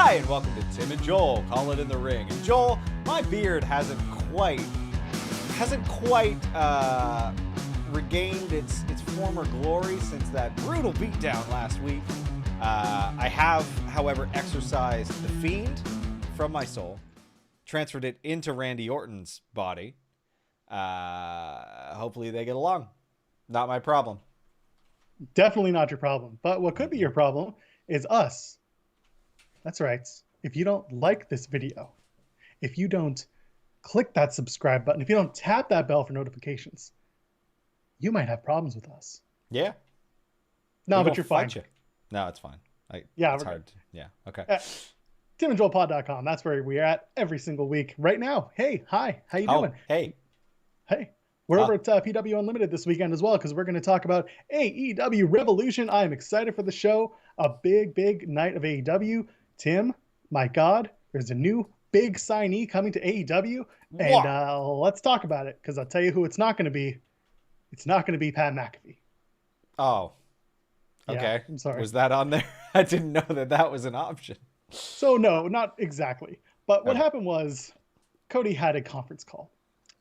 Hi, and welcome to Tim and Joel Call It in the Ring. And Joel, my beard hasn't quite regained its former glory since that brutal beatdown last week. I have, however, exorcised the Fiend from my soul, transferred it into Randy Orton's body. Hopefully they get along. Not my problem. Definitely not your problem. But what could be your problem is us. That's right. If you don't like this video, if you don't click that subscribe button, if you don't tap that bell for notifications, you might have problems with us. Yeah. No, but you're fine. No, it's fine. It's hard. Yeah. Okay. TimandJoelPod.com. That's where we're at every single week right now. Hey, hi. How you doing? Hey. We're over at PW Unlimited this weekend as well because we're going to talk about AEW Revolution. I am excited for the show. A big night of AEW. Tim, my God, there's a new big signee coming to AEW. And let's talk about it because I'll tell you who it's not going to be. It's not going to be Pat McAfee. Oh. Okay. Yeah, I'm sorry. Was that on there? I didn't know that was an option. So no, not exactly. But what happened was Cody had a conference call.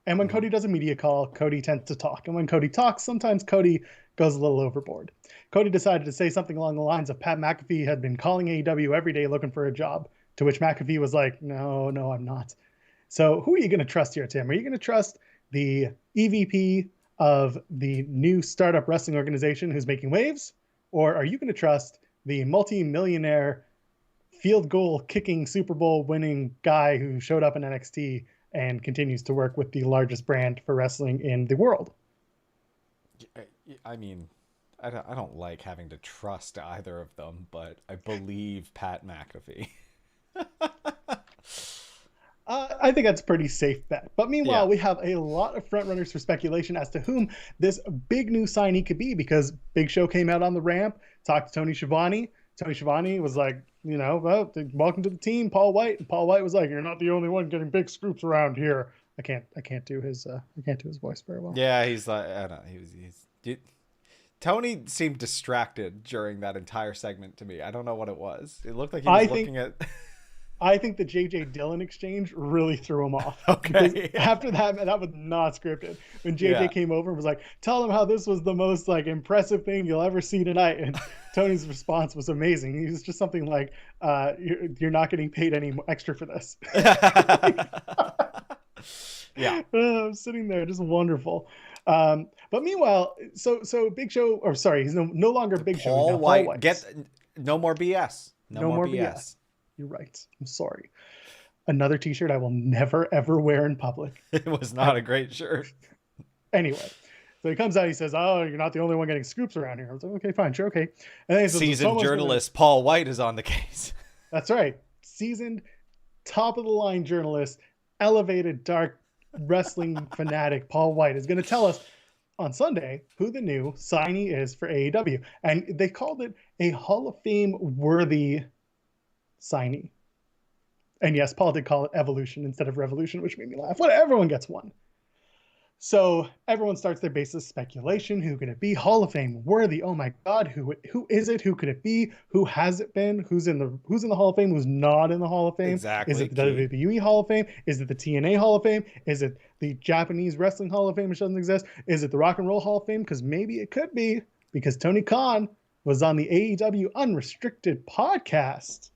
And when Cody does a media call, Cody tends to talk. And when Cody talks, sometimes Cody goes a little overboard. Cody decided to say something along the lines of Pat McAfee had been calling AEW every day looking for a job, to which McAfee was like, no, I'm not. So who are you going to trust here, Tim? Are you going to trust the EVP of the new startup wrestling organization who's making waves? Or are you going to trust the multi-millionaire field goal kicking Super Bowl winning guy who showed up in NXT and continues to work with the largest brand for wrestling in the world? I mean, I don't like having to trust either of them, but I believe Pat McAfee. I think that's a pretty safe bet. But meanwhile, we have a lot of front runners for speculation as to whom this big new signee could be, because Big Show came out on the ramp, talked to Tony Schiavone. Tony Schiavone was like, well, welcome to the team, Paul White. And Paul White was like, you're not the only one getting big scoops around here. I can't do his voice very well. Yeah, he's like, I don't know. Tony seemed distracted during that entire segment to me. I don't know what it was. It looked like he was looking at. I think the JJ Dillon exchange really threw him off. Okay. After that was not scripted. When JJ came over and was like, tell him how this was the most impressive thing you'll ever see tonight. And Tony's response was amazing. He was just something like, you're not getting paid any extra for this. Yeah. I'm sitting there, just wonderful. But meanwhile, so Big Show, or sorry, he's no longer Big Show. Paul White. No more BS. No more BS. You're right. I'm sorry. Another t-shirt I will never, ever wear in public. It was not a great shirt. Anyway, so he comes out, he says, oh, you're not the only one getting scoops around here. I was like, okay, fine, sure, okay. And then he says, seasoned journalist Paul White is on the case. That's right. Seasoned, top-of-the-line journalist, elevated, dark wrestling fanatic Paul White is going to tell us on Sunday who the new signee is for AEW. And they called it a Hall of Fame-worthy signee. And yes, Paul did call it Evolution instead of Revolution, which made me laugh. What? Everyone gets one. So everyone starts their basis speculation. Who could it be? Hall of Fame worthy. Oh my God, who is it? Who could it be? Who has it been? Who's in the Hall of Fame? Who's not in the Hall of Fame? Exactly. Is it the WWE Hall of Fame? Is it the TNA Hall of Fame? Is it the Japanese Wrestling Hall of Fame, which doesn't exist? Is it the Rock and Roll Hall of Fame? Because maybe it could be, because Tony Khan was on the AEW Unrestricted podcast.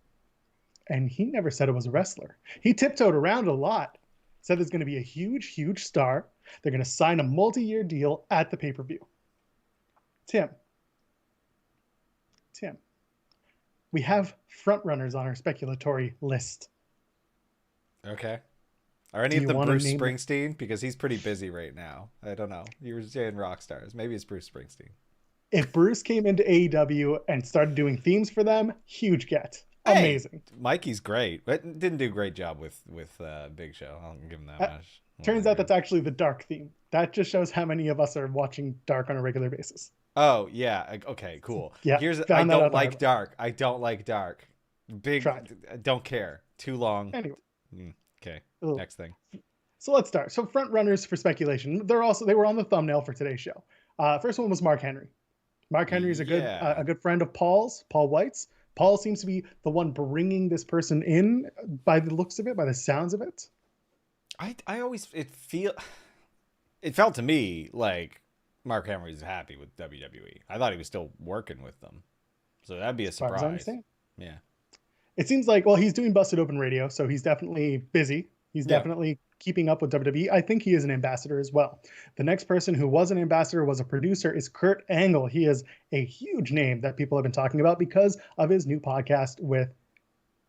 And he never said it was a wrestler. He tiptoed around a lot. Said there's going to be a huge star. They're going to sign a multi-year deal at the pay-per-view. Tim, we have front runners on our speculatory list. Okay. Are any of them Bruce Springsteen? Because he's pretty busy right now. I don't know. You were saying rock stars. Maybe it's Bruce Springsteen. If Bruce came into AEW and started doing themes for them, huge get. Amazing. Hey, Mikey's great, but didn't do a great job with Big Show. I'll give him that much. Turns out that's actually the Dark theme. That just shows how many of us are watching Dark on a regular basis. Oh yeah. Okay. Cool. Yeah. I don't like Dark. I don't like Dark. Big. I don't care. Too long. Anyway. Okay. Next thing. So let's start. So front runners for speculation. They were on the thumbnail for today's show. First one was Mark Henry. Mark Henry is a good friend of Paul White's. Paul seems to be the one bringing this person in by the looks of it, by the sounds of it. I always it felt to me like Mark Henry was happy with WWE. I thought he was still working with them, so that'd be a surprise. As far as I understand. Yeah. It seems like, well, he's doing Busted Open Radio, so he's definitely busy. He's definitely keeping up with WWE. I think he is an ambassador as well. The next person who was an ambassador, was a producer, is Kurt Angle. He is a huge name that people have been talking about because of his new podcast with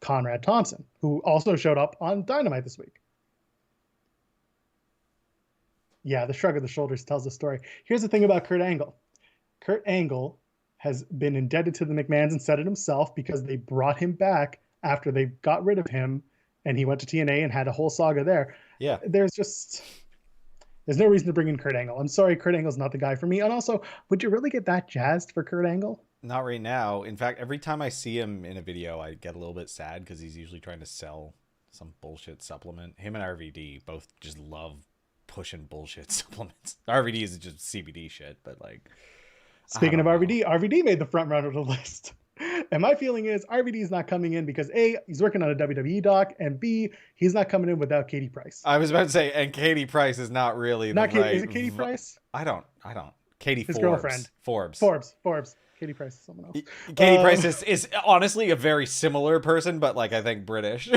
Conrad Thompson, who also showed up on Dynamite this week. Yeah, the shrug of the shoulders tells the story. Here's the thing about Kurt Angle. Kurt Angle has been indebted to the McMahons and said it himself because they brought him back after they got rid of him and he went to TNA and had a whole saga there. Yeah. There's no reason to bring in Kurt Angle. I'm sorry, Kurt Angle's not the guy for me. And also, would you really get that jazzed for Kurt Angle? Not right now. In fact, every time I see him in a video, I get a little bit sad because he's usually trying to sell some bullshit supplement. Him and RVD both just love pushing bullshit supplements. RVD is just CBD shit, but like... Speaking of RVD, RVD made the front runner of the list. And my feeling is RVD is not coming in because A, he's working on a WWE doc, and B, he's not coming in without Katie Price. I was about to say, and Katie Price is not really the right... Is it Katie Price? I don't. Katie His Forbes. girlfriend. Forbes. Katie Price is someone else. Katie Price is honestly a very similar person, but like I think British.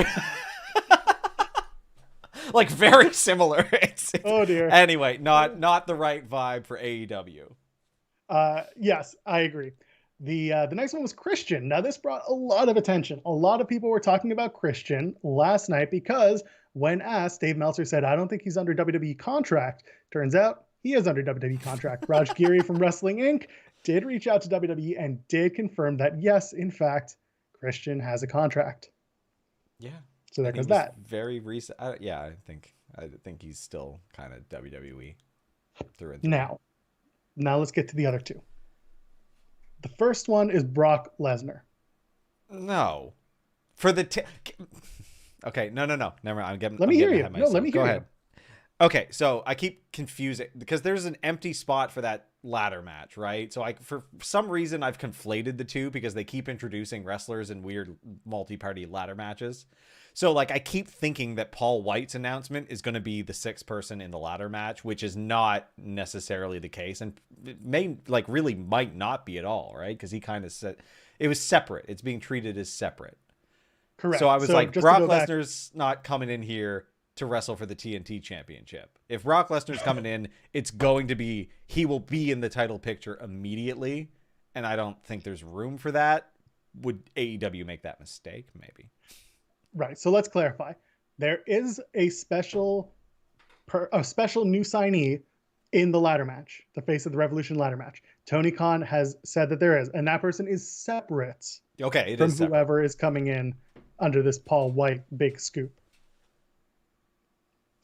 Like very similar. Oh dear. Anyway, not the right vibe for AEW. Yes, I agree. The next one was Christian. Now this brought a lot of attention. A lot of people were talking about Christian last night because when asked, Dave Meltzer said, I don't think he's under WWE contract. Turns out he is under WWE contract. Raj Giri from Wrestling Inc. did reach out to WWE and did confirm that yes, in fact, Christian has a contract. Yeah. So there goes that. Very recent. I think he's still kind of WWE through and through. Now let's get to the other two. The first one is Brock Lesnar. No. For the... Okay, no. Never mind. Let me hear you. Go ahead. Okay, so I keep confusing because there's an empty spot for that ladder match, right? So for some reason I've conflated the two because they keep introducing wrestlers in weird multi-party ladder matches. So like I keep thinking that Paul White's announcement is going to be the sixth person in the ladder match, which is not necessarily the case, and it might not be at all, right? Because he kind of said it was separate. It's being treated as separate. Correct. So I was like, Brock Lesnar's not coming in here to wrestle for the TNT championship. If Brock Lesnar's coming in, it's going to be, he will be in the title picture immediately. And I don't think there's room for that. Would AEW make that mistake? Maybe. Right. So let's clarify. There is a special new signee in the ladder match, the face of the Revolution ladder match. Tony Khan has said that there is, and that person is separate. Okay. From whoever is coming in under this Paul White big scoop.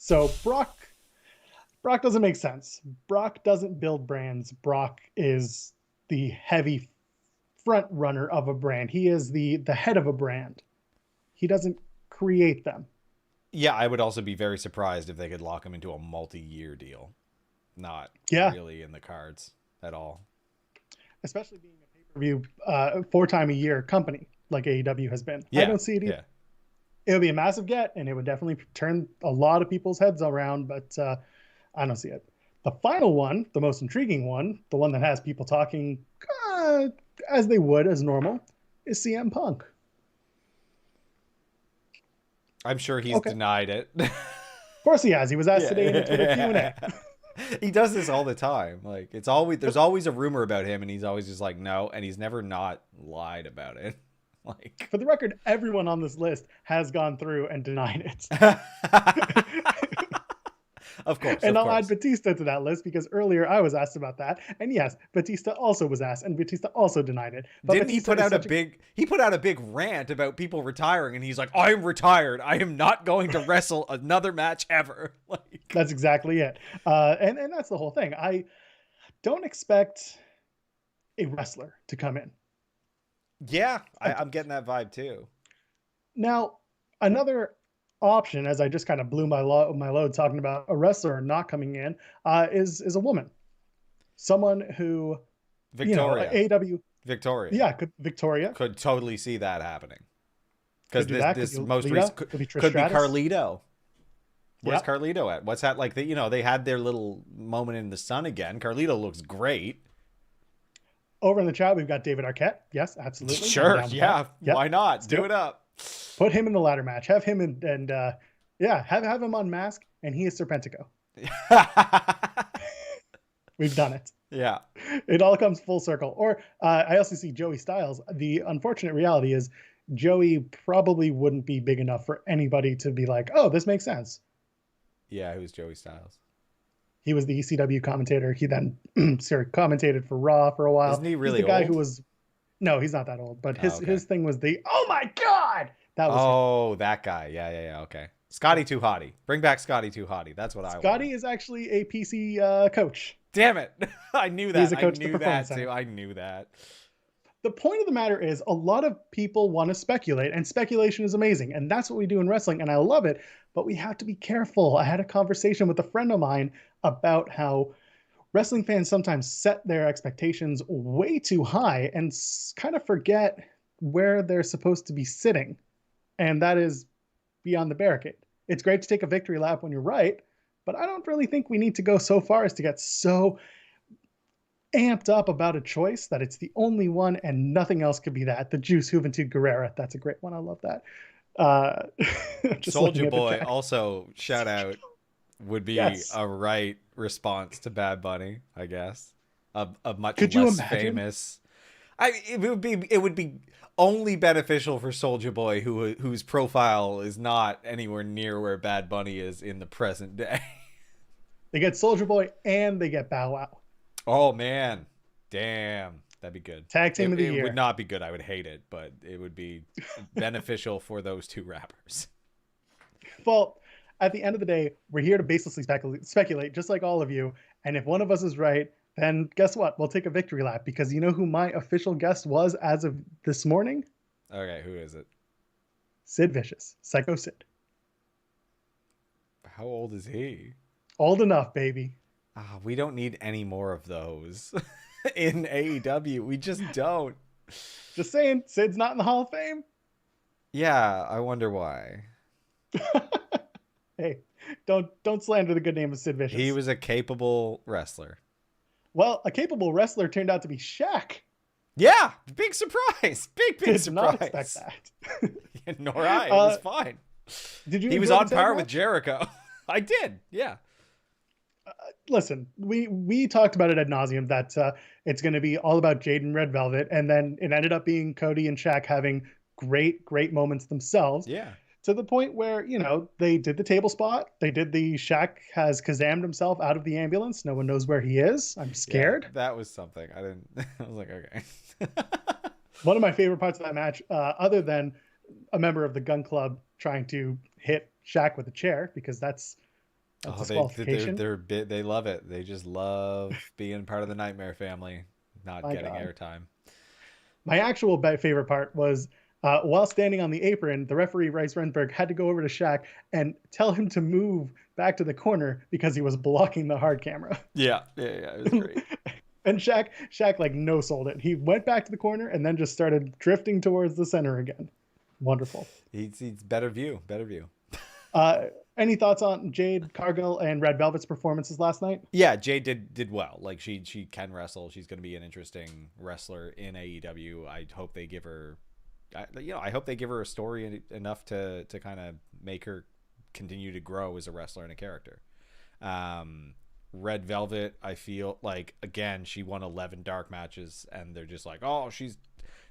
So Brock doesn't make sense. Brock doesn't build brands. Brock is the heavy front runner of a brand. He is the head of a brand. He doesn't create them. Yeah, I would also be very surprised if they could lock him into a multi-year deal. Not really in the cards at all. Especially being a pay-per-view 4 times a year company like AEW has been. I don't see it either. Yeah. It would be a massive get, and it would definitely turn a lot of people's heads around, but I don't see it. The final one, the most intriguing one, the one that has people talking as they would, as normal, is CM Punk. I'm sure he's denied it. Of course he has. He was asked today in a Twitter Q&A. He does this all the time. Like there's always a rumor about him, and he's always just like, no, and he's never not lied about it. Like, for the record, everyone on this list has gone through and denied it. Of course. And I'll add Batista to that list because earlier I was asked about that. And yes, Batista also was asked, and Batista also denied it. But didn't he put out a big rant about people retiring, and he's like, I'm retired. I am not going to wrestle another match ever. Like, that's exactly it. And that's the whole thing. I don't expect a wrestler to come in. Yeah, I'm getting that vibe too. Now, another option, as I just kind of blew my load talking about a wrestler not coming in, is a woman. Someone who, Victoria. AEW, Victoria. Yeah, Victoria. Could totally see that happening. Because this most Lita? recent Could be Trish could be Stratus? Carlito. Where's Yep. Carlito at? What's that like? They had their little moment in the sun again. Carlito looks great. Over in the chat, we've got David Arquette. Yes, absolutely. I'm Sure, down with yeah. that. Yep. Why not? Let's Do it up. Put him in the ladder match. Have him have him unmask, and he is Serpentico. We've done it. Yeah. It all comes full circle. Or I also see Joey Styles. The unfortunate reality is Joey probably wouldn't be big enough for anybody to be like, oh, this makes sense. Yeah, who's Joey Styles? He was the ECW commentator. He then commentated for Raw for a while. Isn't he really He's the guy old? who was... No, he's not that old. But his okay. his thing was the, oh my God! That was him. That guy. Yeah. Okay. Scotty Too Hottie. Bring back Scotty Too Hottie. That's what I want. Scotty is actually a PC coach. Damn it. I knew that. He's a coach I at the knew that Performance too. Center. I knew that. The point of the matter is a lot of people want to speculate, and speculation is amazing. And that's what we do in wrestling, and I love it. But we have to be careful. I had a conversation with a friend of mine about how wrestling fans sometimes set their expectations way too high and kind of forget where they're supposed to be sitting. And that is beyond the barricade. It's great to take a victory lap when you're right, but I don't really think we need to go so far as to get so amped up about a choice that it's the only one and nothing else could be that. The Juice Juventud Guerrera. That's a great one. I love that. Soldier Boy, also shout out, would be Yes. a right response to Bad Bunny, I guess. A much Could you less imagine? famous. It would be only beneficial for Soldier Boy, whose profile is not anywhere near where Bad Bunny is in the present day. They get Soldier Boy and they get Bow Wow. Oh man, damn, that'd be good. Tag team of the It year. would not be good. I would hate it, but it would be beneficial for those two rappers. Well, at the end of the day, we're here to baselessly speculate, just like all of you. And if one of us is right, then guess what? We'll take a victory lap, because you know who my official guest was as of this morning? Okay, who is it? Sid Vicious, Psycho Sid. How old is he? Old enough, baby. We don't need any more of those in AEW. We just don't. Just saying, Sid's not in the Hall of Fame. Yeah, I wonder why. Hey, don't slander the good name of Sid Vicious. He was a capable wrestler. Well, a capable wrestler turned out to be Shaq. Yeah, big surprise. Big Did surprise. not expect that. Nor I. It was fine. Did you? He was enjoy on the tag par match? with Jericho. I did. Yeah. Listen, we talked about it ad nauseum that it's going to be all about Jade and Red Velvet, and then it ended up being Cody and Shaq having great moments themselves. Yeah. To the point where, you know, they did the table spot. They did the Shaq has Kazammed himself out of the ambulance. No one knows where he is. I'm scared. Yeah, that was something. I didn't. I was like, okay. One of my favorite parts of that match, other than a member of the Gun Club trying to hit Shaq with a chair, because that's disqualification. They love it. They just love being part of the Nightmare family, not My getting God. airtime. My actual favorite part was while standing on the apron, the referee, Rice Rensburg, had to go over to Shaq and tell him to move back to the corner because he was blocking the hard camera. Yeah. It was great. And Shaq like no sold it. He went back to the corner and then just started drifting towards the center again. Wonderful. He's better view. Any thoughts on Jade Cargill and Red Velvet's performances last night? Yeah, Jade did well. Like she can wrestle. She's going to be an interesting wrestler in AEW. I hope they give her, I hope they give her a story enough to kind of make her continue to grow as a wrestler and a character. Red Velvet, I feel like, again, she won 11 dark matches, and they're just like, oh, she's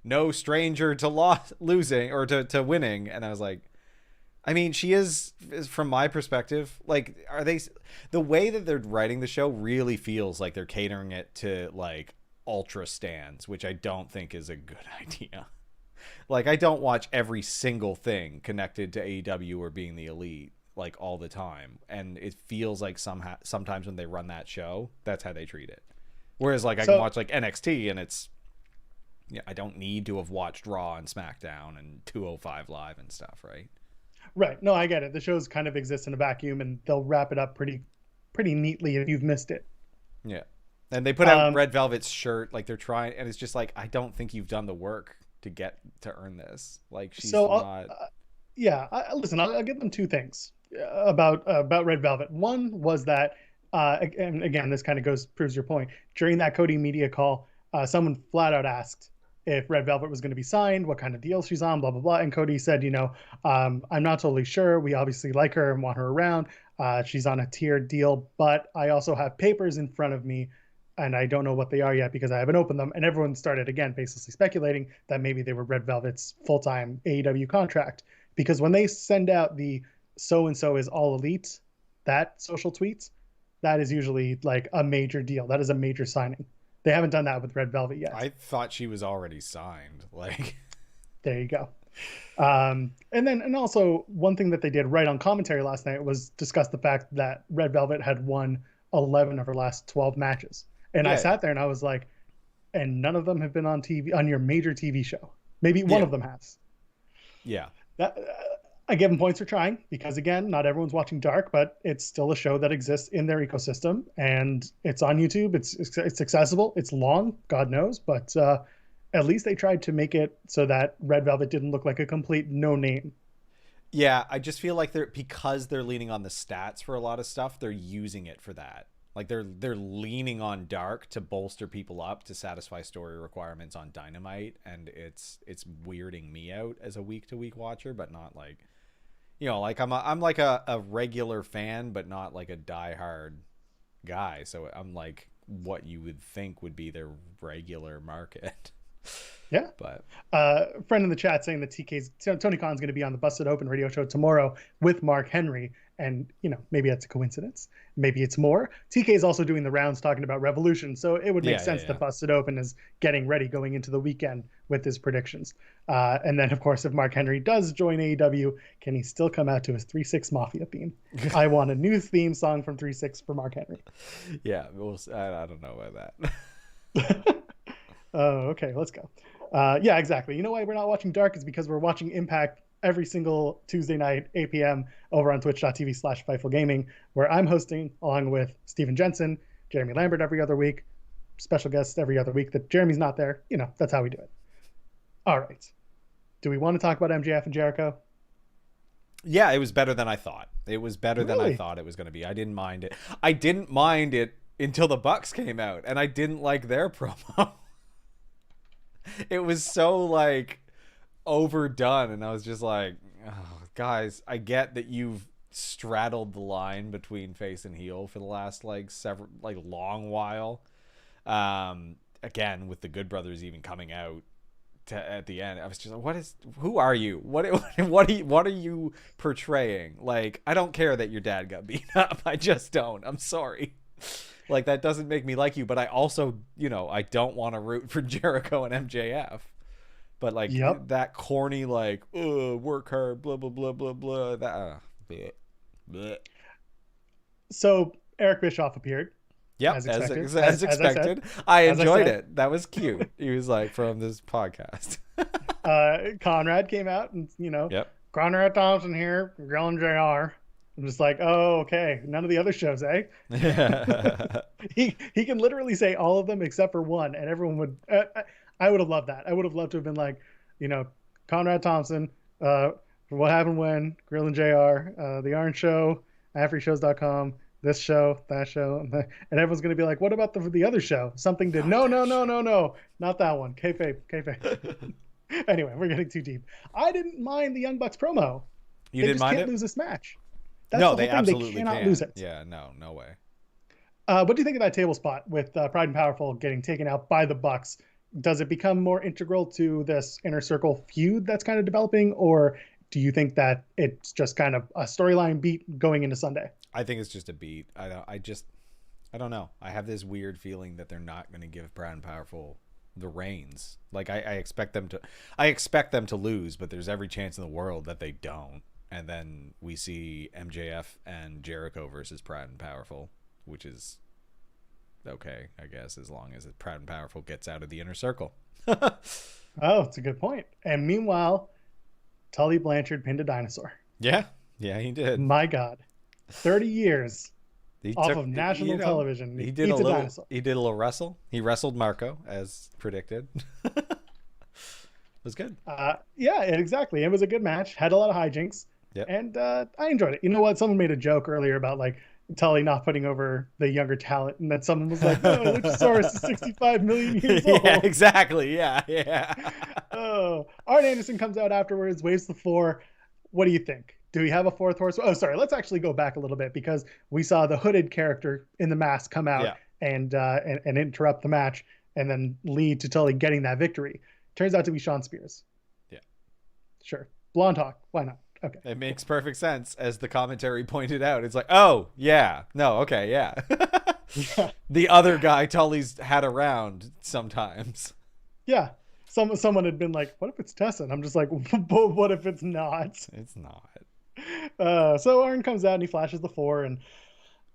no stranger to losing or to winning. And I was like, I mean, she is from my perspective, like, are they, the way that they're writing the show really feels like they're catering it to like ultra stands, which I don't think is a good idea. Like, I don't watch every single thing connected to AEW or being the elite like all the time, and it feels like sometimes when they run that show, that's how they treat it. Whereas like I can watch like NXT, and it's, yeah, I don't need to have watched Raw and SmackDown and 205 Live and stuff, right? Right. No, I get it. The shows kind of exist in a vacuum, and they'll wrap it up pretty neatly if you've missed it. Yeah. And they put out Red Velvet's shirt, like they're trying, and it's just like, I don't think you've done the work to get to earn this. Like she's not. Listen, I'll give them two things about Red Velvet. One was that, and again, this kind of proves your point. During that Cody media call, someone flat out asked if Red Velvet was going to be signed, what kind of deal she's on, blah, blah, blah. And Cody said, I'm not totally sure. We obviously like her and want her around. She's on a tiered deal, but I also have papers in front of me and I don't know what they are yet because I haven't opened them. And everyone started, again, basically speculating that maybe they were Red Velvet's full-time AEW contract. Because when they send out the so-and-so is all elite, that social tweets, that is usually like a major deal. That is a major signing. They haven't done that with Red Velvet yet. I thought she was already signed. Like, there you go. And also one thing that they did right on commentary last night was discuss the fact that Red Velvet had won 11 of her last 12 matches. And I sat there and I was like, and none of them have been on TV, on your major TV show. Maybe one of them has. Yeah. I give them points for trying because, again, not everyone's watching Dark, but it's still a show that exists in their ecosystem, and it's on YouTube. It's accessible. It's long, God knows, but at least they tried to make it so that Red Velvet didn't look like a complete no-name. Yeah, I just feel like because they're leaning on the stats for a lot of stuff, they're using it for that. Like they're leaning on Dark to bolster people up to satisfy story requirements on Dynamite, and it's weirding me out as a week-to-week watcher, but not like. Like I'm like a regular fan, but not like a diehard guy. So I'm like what you would think would be their regular market. Yeah. But friend in the chat saying that Tony Khan's going to be on the Busted Open radio show tomorrow with Mark Henry. And, maybe that's a coincidence. Maybe it's more. TK is also doing the rounds talking about Revolution. So it would make sense that Busted Open is getting ready going into the weekend with his predictions. And then, of course, if Mark Henry does join AEW, can he still come out to his 3-6 Mafia theme? I want a new theme song from 3-6 for Mark Henry. Yeah, I don't know about that. Oh, okay, let's go. Yeah, exactly. You know why we're not watching Dark is because we're watching Impact every single Tuesday night, 8 p.m. over on twitch.tv/Fightful Gaming, where I'm hosting along with Steven Jensen, Jeremy Lambert every other week, special guests every other week that Jeremy's not there. That's how we do it. All right. Do we want to talk about MJF and Jericho? Yeah, it was better than I thought. It was better than I thought it was going to be. I didn't mind it. I didn't mind it until the Bucks came out, and I didn't like their promo. It was so like overdone, and I was just like, oh, guys, I get that you've straddled the line between face and heel for the last long while. Again, with the Good Brothers even coming out at the end, I was just like, who are you? What are you portraying? Like, I don't care that your dad got beat up. I just don't. I'm sorry. Like, that doesn't make me like you, but I also, I don't want to root for Jericho and MJF. But like that corny, like, work hard, blah, blah, blah, blah, blah. That, bleh, bleh. So Eric Bischoff appeared. Yeah, as expected. I enjoyed it. That was cute. He was like, from this podcast. Conrad came out and, Conrad Thompson here, grilling JR. I'm just like, oh, okay. None of the other shows, eh? he can literally say all of them except for one, and everyone would. I would have loved that. I would have loved to have been like, Conrad Thompson, What Happened When, Grill and JR, The Iron Show, AfriShows.com, this show, that show, and everyone's gonna be like, what about the other show? Something did. No, not that one. Kayfabe. Anyway, we're getting too deep. I didn't mind the Young Bucks promo. You didn't mind it? They just can't lose this match. That's no, the they thing. absolutely They cannot can't. lose it. Yeah, no way. What do you think of that table spot with Pride and Powerful getting taken out by the Bucks? Does it become more integral to this Inner Circle feud that's kind of developing, or do you think that it's just kind of a storyline beat going into Sunday? I think it's just a beat. I don't know. I have this weird feeling that they're not going to give Proud and Powerful the reins. Like I expect them to lose, but there's every chance in the world that they don't. And then we see MJF and Jericho versus Proud and Powerful, which is okay, I guess, as long as Proud and Powerful gets out of the Inner Circle. Oh, it's a good point. And meanwhile, Tully Blanchard pinned a dinosaur. Yeah, he did. My God. 30 years off of national television. He did a little wrestle. He wrestled Marco as predicted. It was good. Yeah, exactly. It was a good match. Had a lot of hijinks. Yep. And I enjoyed it. You know what? Someone made a joke earlier about like Tully not putting over the younger talent, and then someone was like, "Oh, Luchasaurus is 65 million years old." Yeah, exactly. Yeah. Oh, Arn Anderson comes out afterwards, waves the floor. What do you think? Do we have a fourth horse? Oh, sorry. Let's actually go back a little bit because we saw the hooded character in the mask come out and interrupt the match, and then lead to Tully getting that victory. Turns out to be Shawn Spears. Yeah. Sure. Blonde Hawk. Why not? Okay. It makes perfect sense, as the commentary pointed out. It's like, oh, yeah. No, okay, yeah. Yeah. The other guy Tully's had around sometimes. Yeah. Someone had been like, what if it's Tessa? And I'm just like, but what if it's not? It's not. So Arn comes out and he flashes the 4. And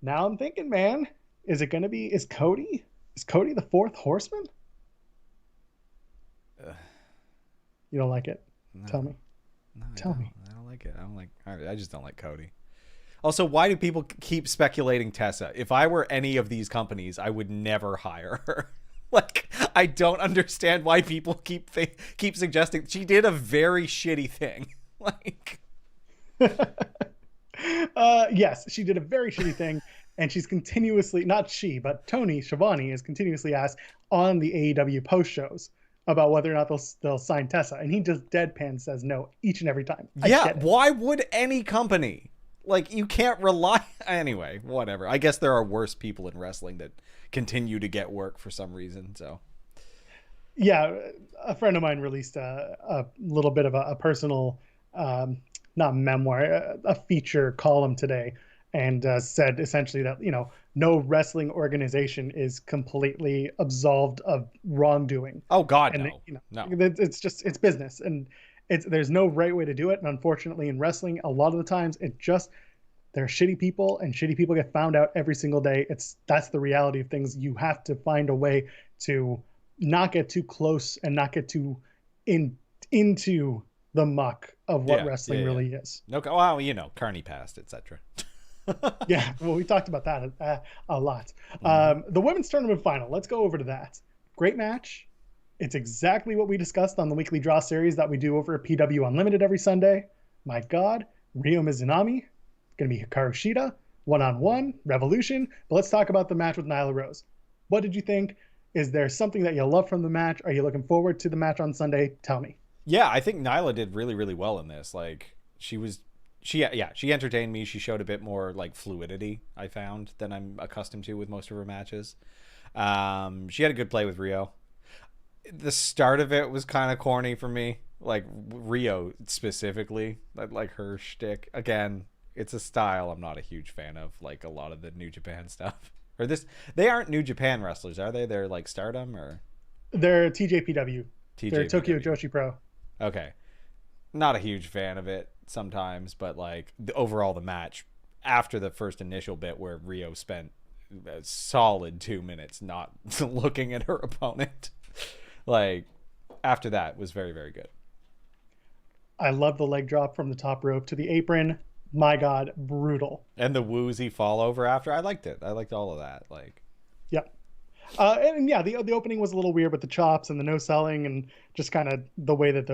now I'm thinking, man, is Cody the fourth horseman? You don't like it? No. Tell me. No, Tell me. I don't like it. I just don't like Cody. Also, why do people keep speculating Tessa? If I were any of these companies, I would never hire her. Like, I don't understand why people keep suggesting she did a very shitty thing. Like, yes, she did a very shitty thing, and she's continuously, not she, but Tony Schiavone is continuously asked on the AEW post shows about whether or not they'll sign Tessa, and he just deadpan says no each and every time. Yeah, why would any company? Like, you can't rely. Anyway, whatever. I guess there are worse people in wrestling that continue to get work for some reason. So, yeah, a friend of mine released a little bit of a personal, not memoir, a feature column today, and said essentially that no wrestling organization is completely absolved of wrongdoing. Oh God, and no. It's business, and there's no right way to do it. And unfortunately, in wrestling, a lot of the times there are shitty people, and shitty people get found out every single day. That's the reality of things. You have to find a way to not get too close and not get too into the muck of what wrestling really is. No, well, Carney passed, etc. Yeah, well, we talked about that a lot. The women's tournament final. Let's go over to that. Great match. It's exactly what we discussed on the weekly draw series that we do over at PW Unlimited every Sunday. My God, Ryo Mizunami, going to be Hikaru Shida, one-on-one, Revolution. But let's talk about the match with Nyla Rose. What did you think? Is there something that you love from the match? Are you looking forward to the match on Sunday? Tell me. Yeah, I think Nyla did really, really well in this. Like, she entertained me. She showed a bit more like fluidity, I found, than I'm accustomed to with most of her matches. She had a good play with Ryo. The start of it was kind of corny for me, like Ryo specifically, like her shtick. Again, it's a style I'm not a huge fan of, like a lot of the New Japan stuff. Or they aren't New Japan wrestlers, are they? They're like Stardom, or they're TJPW. They're Tokyo Joshi Pro. Okay, not a huge fan of it sometimes, but like overall the match after the first initial bit where Ryo spent a solid 2 minutes not looking at her opponent, like after that was very, very good. I love the leg drop from the top rope to the apron. My God, brutal. And the woozy fall over after. I liked it. I liked all of that. Like, yep. And yeah, the opening was a little weird with the chops and the no selling and just kind of the way that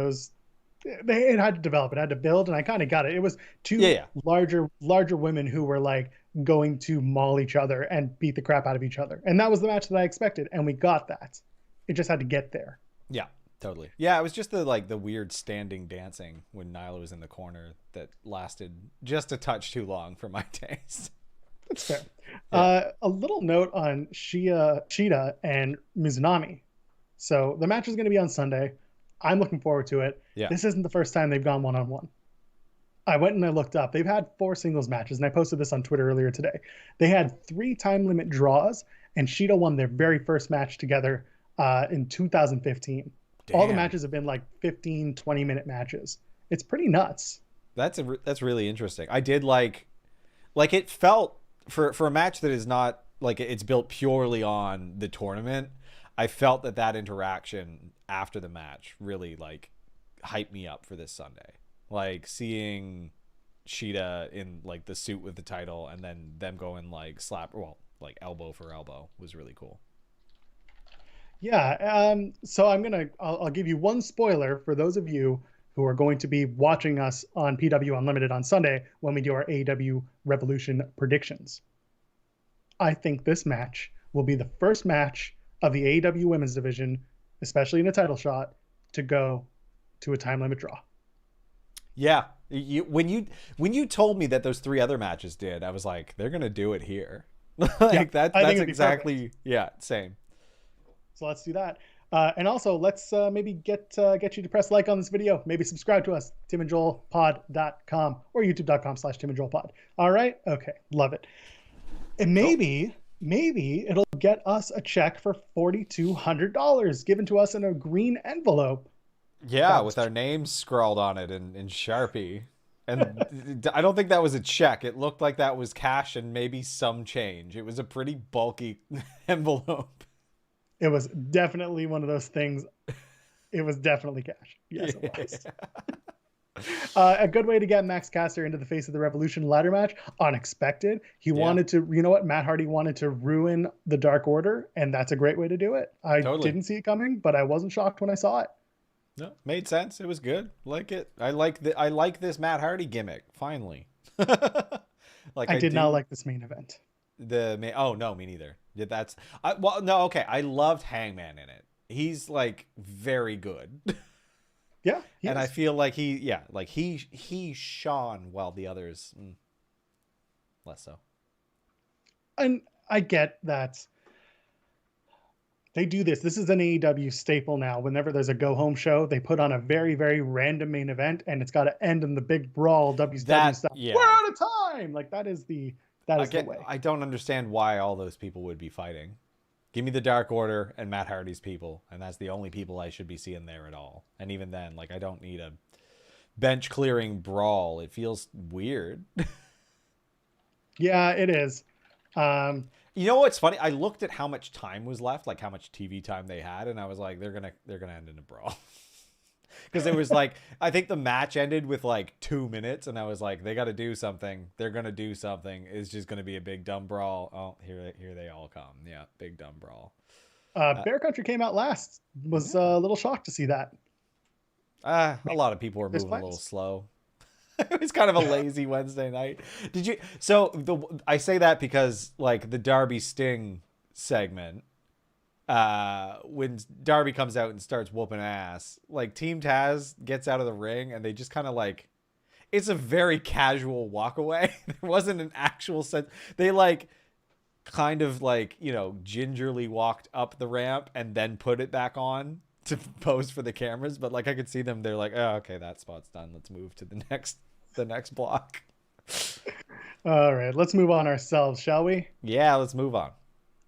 it had to develop. It had to build, and I kind of got it. It was two larger women who were like going to maul each other and beat the crap out of each other. And that was the match that I expected, and we got that. It just had to get there. Yeah, totally. Yeah, it was just the weird standing dancing when Nyla was in the corner that lasted just a touch too long for my taste. That's fair. Yeah. A little note on Shida and Mizunami. So the match is going to be on Sunday. I'm looking forward to it. Yeah. This isn't the first time they've gone one-on-one. I went and I looked up. They've had 4 singles matches, and I posted this on Twitter earlier today. They had 3 time limit draws, and Shida won their very first match together in 2015. Damn. All the matches have been like 15, 20-minute matches. It's pretty nuts. That's really interesting. I did like it felt for a match that is not like it's built purely on the tournament. I felt that interaction after the match really like hyped me up for this Sunday. Like seeing Sheeta in like the suit with the title, and then them going like like elbow for elbow was really cool. Yeah. So I'll give you one spoiler for those of you who are going to be watching us on PW Unlimited on Sunday when we do our AEW Revolution predictions. I think this match will be the first match of the AEW Women's Division, especially in a title shot, to go to a time limit draw. Yeah, when you told me that those 3 other matches did, I was like, they're gonna do it here. Like yeah, that's exactly same. So let's do that. And also, let's maybe get you to press like on this video. Maybe subscribe to us, timandjoelpod.com or youtube.com/timandjoelpod. All right? Okay. Love it. And maybe it'll get us a check for $4,200 given to us in a green envelope. Yeah, with our names scrawled on it in Sharpie. And I don't think that was a check. It looked like that was cash and maybe some change. It was a pretty bulky envelope. It was definitely one of those things. It was definitely cash. Yes, it was. A good way to get Max Caster into the face of the Revolution ladder match. Unexpected. He wanted to, you know what? Matt Hardy wanted to ruin the Dark Order, and that's a great way to do it. I didn't see it coming, but I wasn't shocked when I saw it. No, made sense. It was good. Like it. I like this Matt Hardy gimmick. Finally. I did not like this main event. Oh no, me neither. Yeah, okay. I loved Hangman in it. He's like very good. Yeah, and I feel like he shone while the others less so. And I get that they do this. This is an AEW staple now. Whenever there's a go home show, they put on a very, very random main event, and it's got to end in the big brawl WCW stuff. Yeah. We're out of time. Like that is the way. I don't understand why all those people would be fighting. Give me the Dark Order and Matt Hardy's people, and that's the only people I should be seeing there at all. And even then, like I don't need a bench clearing brawl. It feels weird. Yeah, it is. You know what's funny? I looked at how much time was left, like how much TV time they had, and I was like, they're gonna end in a brawl. Because it was like, I think the match ended with like 2 minutes, and I was like, they got to do something. They're gonna do something. It's just gonna be a big dumb brawl. Oh, here they all come. Yeah, big dumb brawl. Bear Country came out last. Was a little shocked to see that. A lot of people were moving a little slow. It was kind of a lazy Wednesday night. I say that because like the Darby Sting segment, when Darby comes out and starts whooping ass, like Team Taz gets out of the ring and they just kind of like, it's a very casual walk away. There wasn't an actual sense. They like kind of like, gingerly walked up the ramp and then put it back on to pose for the cameras. But like I could see them, they're like, oh, okay, that spot's done. Let's move to the next block. All right, let's move on ourselves, shall we? Yeah, let's move on.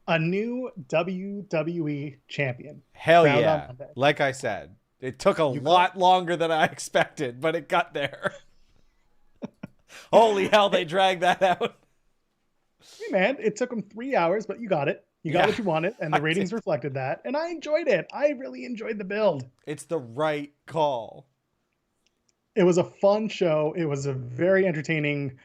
A new WWE champion. Hell yeah. Like I said, it took a lot longer than I expected, but it got there. Holy hell, they dragged that out. Hey man, it took them 3 hours, but you got it. You got what you wanted, and the ratings reflected that. And I enjoyed it. I really enjoyed the build. It's the right call. It was a fun show. It was a very entertaining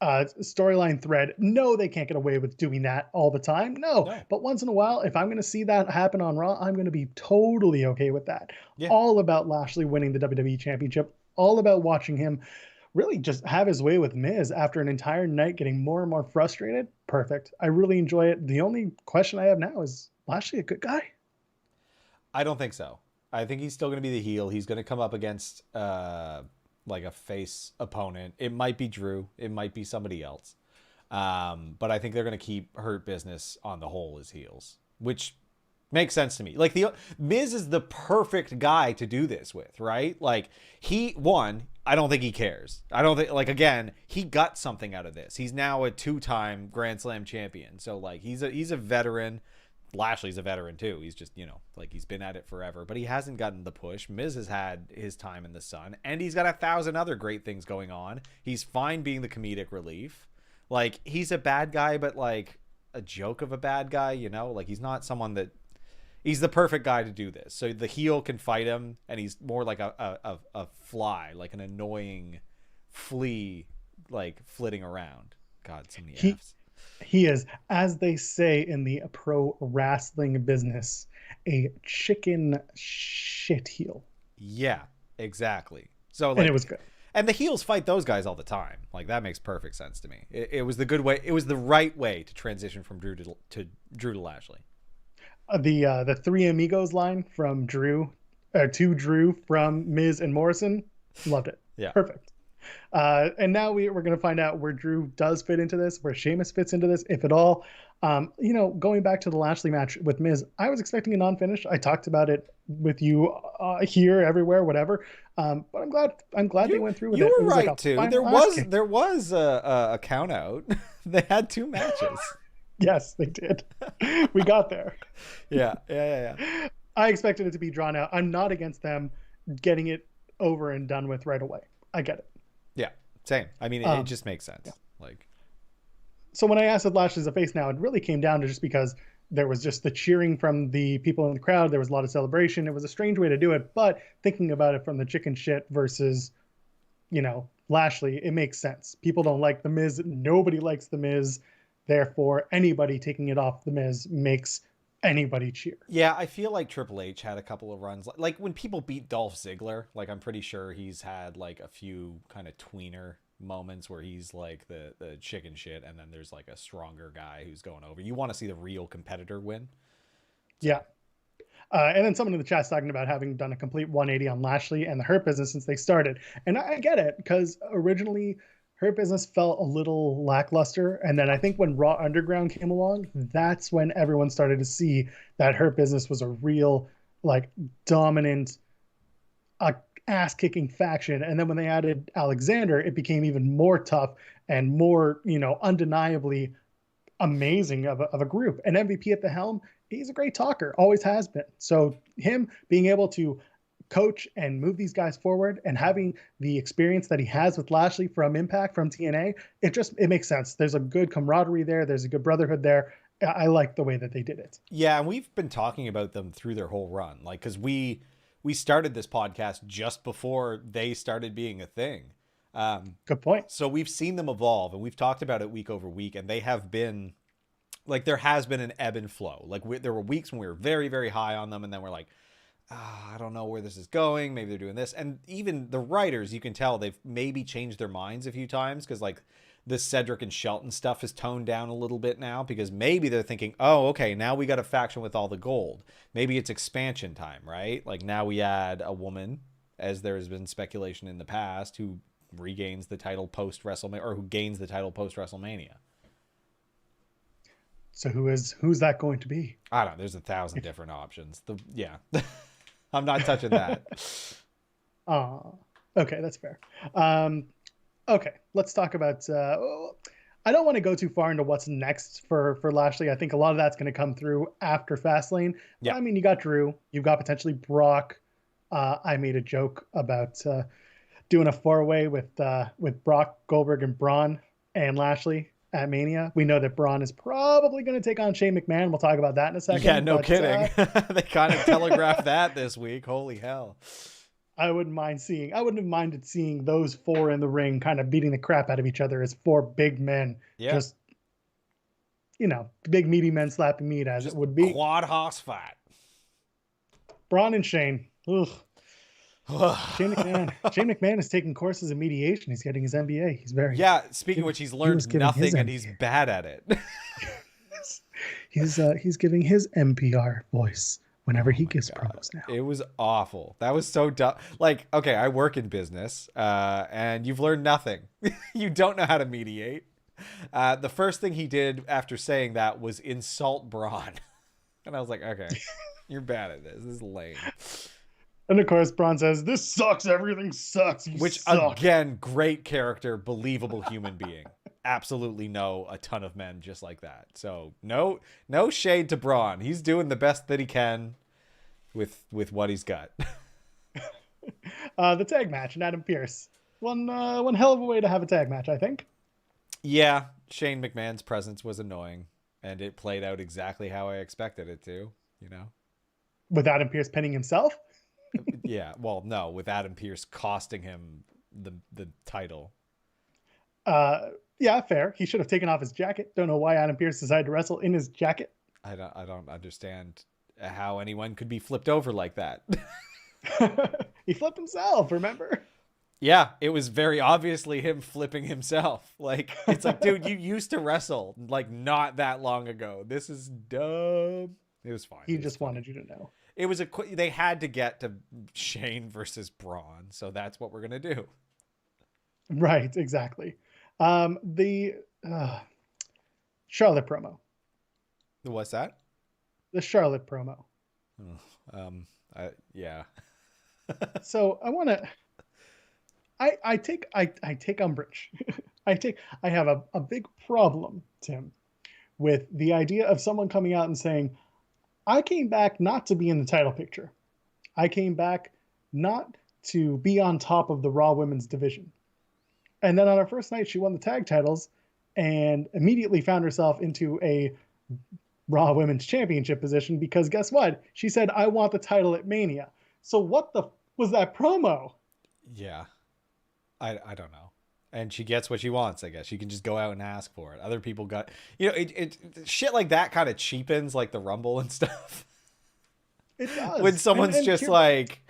storyline thread. No, they can't get away with doing that all the time. No. But once in a while, if I'm going to see that happen on Raw, I'm going to be totally okay with that. Yeah. All about Lashley winning the WWE Championship. All about watching him really just have his way with Miz after an entire night getting more and more frustrated. Perfect. I really enjoy it. The only question I have now is, Lashley a good guy? I don't think so. I think he's still going to be the heel. He's going to come up against like a face opponent. It might be Drew. It might be somebody else. But I think they're going to keep Hurt Business on the whole as heels, which makes sense to me. Like Miz is the perfect guy to do this with, right? Like I don't think he cares. I don't think, like, again, he got something out of this. He's now a 2-time Grand Slam champion. So like he's a veteran. Lashley's a veteran too. He's just, like he's been at it forever, but he hasn't gotten the push. Miz has had his time in the sun, and he's got 1,000 other great things going on. He's fine being the comedic relief. Like he's a bad guy, but like a joke of a bad guy, like he's not someone that he's the perfect guy to do this. So the heel can fight him, and he's more like a fly, like an annoying flea like flitting around. God, so many He Fs. he is, as they say in the pro wrestling business, a chicken shit heel. Yeah, exactly. So And it like, was good. and the heels fight those guys all the time. Like that makes perfect sense to me. It was the good way. It was the right way to transition from Drew to Lashley. The Three Amigos line from Drew, to Drew from Miz and Morrison, loved it. Yeah. Perfect. And now we're going to find out where Drew does fit into this, where Sheamus fits into this, if at all. Going back to the Lashley match with Miz, I was expecting a non-finish. I talked about it with you here, everywhere, whatever. But I'm glad they went through with it. You It were was right like a too. final ass kick. There was a count out. They had 2 matches. Yes, they did. We got there. Yeah. I expected it to be drawn out. I'm not against them getting it over and done with right away. I get it. Yeah, same. I mean, it just makes sense. Yeah. Like, so when I asked if Lashley's a face now, it really came down to just because there was just the cheering from the people in the crowd. There was a lot of celebration. It was a strange way to do it, but thinking about it from the chicken shit versus, Lashley, it makes sense. People don't like The Miz. Nobody likes The Miz. Therefore, anybody taking it off The Miz makes anybody cheer. yeah, I feel like Triple H had a couple of runs. Like when people beat Dolph Ziggler, like I'm pretty sure he's had like a few kind of tweener moments where he's like the chicken shit, and then there's like a stronger guy who's going over. You want to see the real competitor win. Yeah. And then someone in the chat's talking about having done a complete 180 on Lashley and the Hurt Business since they started. And I get it, because originally Hurt Business felt a little lackluster. And then I think when Raw Underground came along, that's when everyone started to see that Hurt Business was a real, like, dominant, ass-kicking faction. And then when they added Alexander, it became even more tough and more, undeniably amazing of a group. And MVP at the helm, he's a great talker, always has been. So him being able to coach and move these guys forward and having the experience that he has with Lashley from Impact, from TNA, it makes sense. There's a good camaraderie there. There's a good brotherhood there. I like the way that they did it. Yeah, and we've been talking about them through their whole run. Like, because we started this podcast just before they started being a thing. Good point. So we've seen them evolve, and we've talked about it week over week, and they have been, like, there has been an ebb and flow. Like, there were weeks when we were very, very high on them, and then we're like, I don't know where this is going. Maybe they're doing this. And even the writers, you can tell they've maybe changed their minds a few times, because, like, this Cedric and Shelton stuff is toned down a little bit now, because maybe they're thinking, oh, okay, now we got a faction with all the gold. Maybe it's expansion time, right? Like, now we add a woman, as there has been speculation in the past, who regains the title post WrestleMania, or who gains the title post WrestleMania. So who's that going to be? I don't know. There's 1,000 different options. Yeah. I'm not touching that. Okay, that's fair. Okay, let's talk about. I don't want to go too far into what's next for Lashley. I think a lot of that's going to come through after Fastlane. Yeah. I mean, you got Drew, you've got potentially Brock. I made a joke about doing a 4-way with Brock, Goldberg, and Braun and Lashley at Mania. We know that Braun is probably going to take on Shane McMahon. We'll talk about that in a second. Yeah, no kidding. They kind of telegraphed that this week. Holy hell. I wouldn't have minded seeing those 4 in the ring kind of beating the crap out of each other as 4 big men. Yeah. Just, big meaty men slapping meat, as Just it would be. Quad horse fight. Braun and Shane. Ugh. Shane McMahon is taking courses in mediation. He's getting his MBA. He's very... Yeah, speaking of which, he's learned nothing and he's bad at it. He's giving his NPR voice whenever he gives promos now. It was awful. That was so dumb. Like, okay, I work in business, and you've learned nothing. You don't know how to mediate. The first thing he did after saying that was insult Braun. And I was like, okay, you're bad at this. This is lame. And of course, Braun says, "This sucks. Everything sucks." Which, suck. again, great character, believable human being. Absolutely know a ton of men just like that. So no shade to Braun. He's doing the best that he can with what he's got. The tag match and Adam Pearce. One hell of a way to have a tag match, I think. Yeah, Shane McMahon's presence was annoying, and it played out exactly how I expected it to. With Adam Pearce pinning himself. Yeah, well, no, with Adam Pearce costing him the title. Yeah, fair. He should have taken off his jacket. Don't know why Adam Pearce decided to wrestle in his jacket. I don't understand how anyone could be flipped over like that. He flipped himself, remember? Yeah, it was very obviously him flipping himself. Like, it's like, dude, you used to wrestle like not that long ago. This is dumb. It was fine. He just wanted you to know. It was they had to get to Shane versus Braun, so that's what we're gonna do. Right, exactly. The Charlotte promo. What's that? The Charlotte promo. Yeah. So I want to. I take umbrage. I have a big problem, Tim, with the idea of someone coming out and saying, I came back not to be in the title picture. I came back not to be on top of the Raw Women's division. And then on her first night, she won the tag titles and immediately found herself into a Raw Women's Championship position because guess what? She said, I want the title at Mania. So what the was that promo? Yeah. I don't know. And she gets what she wants, I guess. She can just go out and ask for it. Other people got, it shit like that kind of cheapens like the Rumble and stuff. It does. When someone's just like,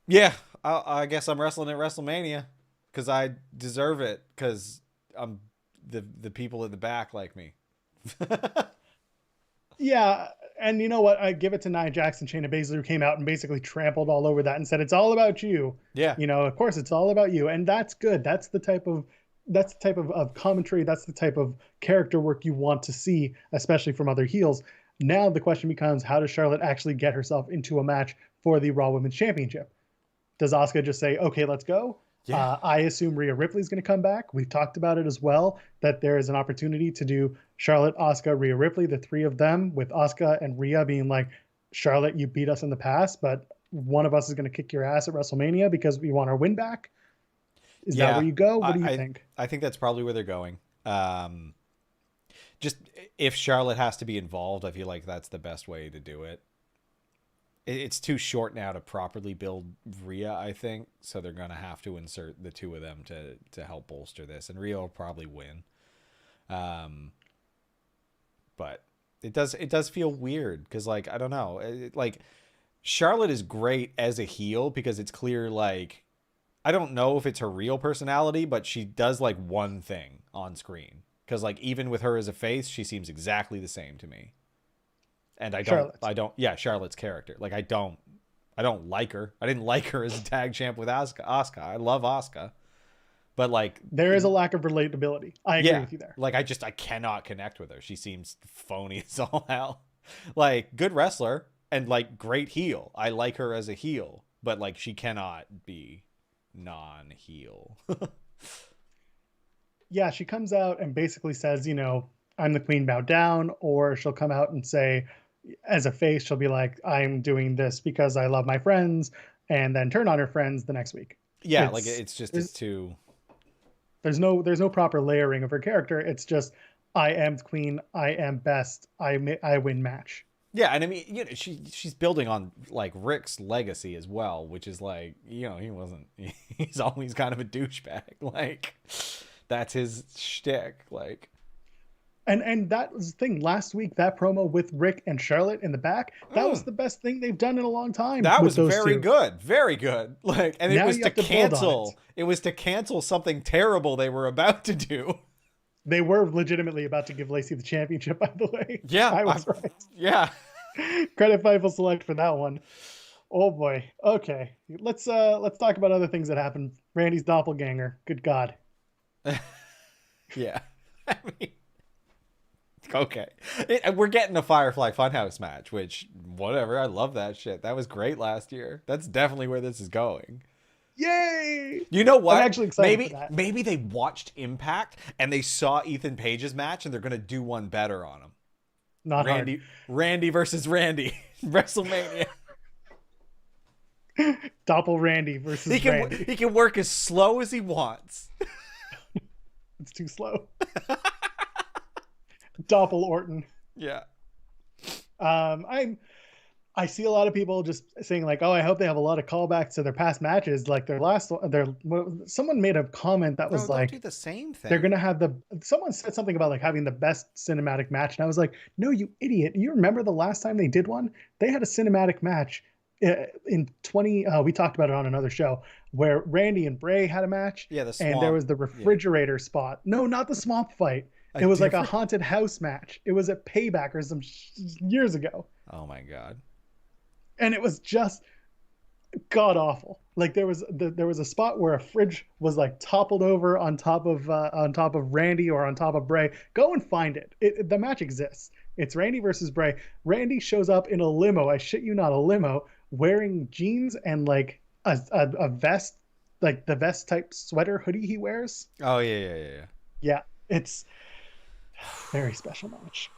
yeah, I guess I'm wrestling at WrestleMania because I deserve it because I'm the people in the back like me. Yeah, and you know what? I give it to Nia Jax, Shayna Baszler, who came out and basically trampled all over that and said, it's all about you. Yeah. Of course it's all about you. And that's good. That's the type of commentary. That's the type of character work you want to see, especially from other heels. Now the question becomes, how does Charlotte actually get herself into a match for the Raw Women's Championship? Does Asuka just say, okay, let's go? Yeah. I assume Rhea Ripley's going to come back. We've talked about it as well, that there is an opportunity to do Charlotte, Asuka, Rhea Ripley, the three of them, with Asuka and Rhea being like, Charlotte, you beat us in the past, but one of us is going to kick your ass at WrestleMania because we want our win back. Is that where you go? What do you think? I think that's probably where they're going. Just if Charlotte has to be involved, I feel like that's the best way to do it. It's too short now to properly build Rhea, I think. So they're going to have to insert the two of them to help bolster this. And Rhea will probably win. But it does feel weird because, like, I don't know. Like, Charlotte is great as a heel because it's clear, like, I don't know if it's her real personality, but she does, like, one thing on screen. Because, like, even with her as a face, she seems exactly the same to me. And Charlotte's character. Like, I don't like her. I didn't like her as a tag champ with Asuka. I love Asuka. But, like, there is a lack of relatability. I agree with you there. Like, I cannot connect with her. She seems phony as all hell. Like, good wrestler and, like, great heel. I like her as a heel, but, like, she cannot be non-heel. Yeah, she comes out and basically says, I'm the queen, bow down. Or she'll come out and say, as a face, she'll be like, I'm doing this because I love my friends, and then turn on her friends the next week. Yeah, it's too... There's no proper layering of her character. It's just, I am queen, I am best, I win match. Yeah, and I mean, she's building on, like, Rick's legacy as well, which is like, he's always kind of a douchebag. Like, that's his shtick. Like, and that was the thing last week. That promo with Rick and Charlotte in the back, that was the best thing they've done in a long time. That was very good, very good. Like, and it was to cancel. It was to cancel something terrible they were about to do. They were legitimately about to give Lacey the championship, by the way. Yeah, I was right. Yeah. Credit Fightful Select for that one. Oh boy. Okay, let's talk about other things that happened. Randy's doppelganger. Good God. Yeah. I mean, okay. We're getting a Firefly Funhouse match, which, whatever. I love that shit. That was great last year. That's definitely where this is going. Yay! You know what? I'm actually excited for that. Maybe they watched Impact and they saw Ethan Page's match and they're going to do one better on him. Not hard. Randy versus Randy. WrestleMania. Doppel Randy versus Randy. He can work as slow as he wants. It's too slow. Doppel Orton. Yeah. I see a lot of people just saying like, "Oh, I hope they have a lot of callbacks to their past matches." Like their last, someone made a comment that No, was don't do like, the same "They're thing. gonna have the." Someone said something about like having the best cinematic match, and I was like, "No, you idiot! You remember the last time they did one? They had a cinematic match in 20. We talked about it on another show where Randy and Bray had a match, Yeah, the and there swamp. was the Yeah, refrigerator spot. No, not the swamp fight. a It was like a different. haunted house match. It was a Payback or some years ago." Oh my god. And it was just god awful. Like there was a spot where a fridge was like toppled over on top of Randy or on top of Bray. Go and find it. The match exists. It's Randy versus Bray. Randy shows up in a limo. I shit you not, a limo, wearing jeans and like a vest, like the vest type sweater hoodie he wears. Oh yeah. Yeah, it's very special match.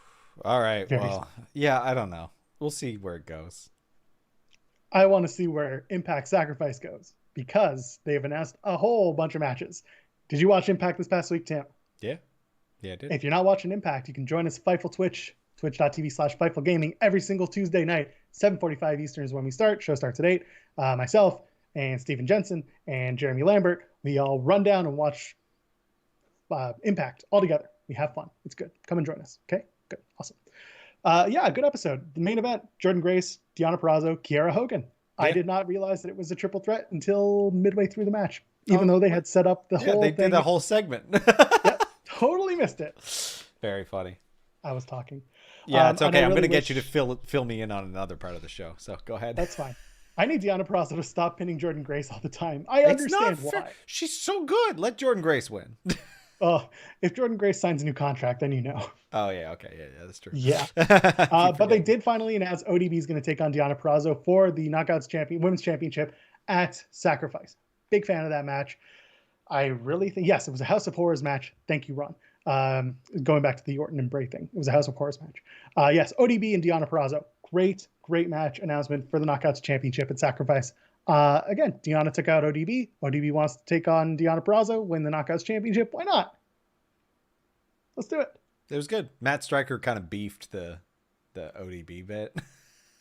All right. Very. Well, yeah. I don't know. We'll see where it goes. I want to see where Impact Sacrifice goes because they've announced a whole bunch of matches. Did you watch Impact this past week, Tim? Yeah. Yeah, I did. If you're not watching Impact, you can join us Fightful Twitch, twitch.tv/Fightful Gaming every single Tuesday night. 7:45 Eastern is when we start. Show starts at 8. Myself and Steven Jensen and Jeremy Lambert, we all run down and watch Impact all together. We have fun. It's good. Come and join us. Okay? Good. Awesome. Yeah, good episode. The main event, Jordynne Grace, Deonna Purrazzo, Kiera Hogan. Yeah. I did not realize that it was a triple threat until midway through the match, even though they had set up the whole thing. They did the whole segment. Yep, totally missed it. Very funny. I was talking. Yeah, it's okay. I'm going to get you to fill me in on another part of the show. So go ahead. That's fine. I need Deonna Purrazzo to stop pinning Jordynne Grace all the time. I understand why. She's so good. Let Jordynne Grace win. Oh, if Jordynne Grace signs a new contract, then you know. Oh, yeah. Okay. Yeah, that's true. Yeah. But they did finally announce ODB is going to take on Deonna Purrazzo for the Knockouts Women's Championship at Sacrifice. Big fan of that match. I really think, yes, it was a House of Horrors match. Thank you, Ron. Going back to the Orton and Bray thing. It was a House of Horrors match. Yes, ODB and Deonna Purrazzo. Great match announcement for the Knockouts Championship at Sacrifice. Again, Deonna took out ODB. ODB wants to take on Deonna Purrazzo, win the Knockouts Championship. Why not? Let's do it. It was good. Matt Stryker kind of beefed the ODB bit.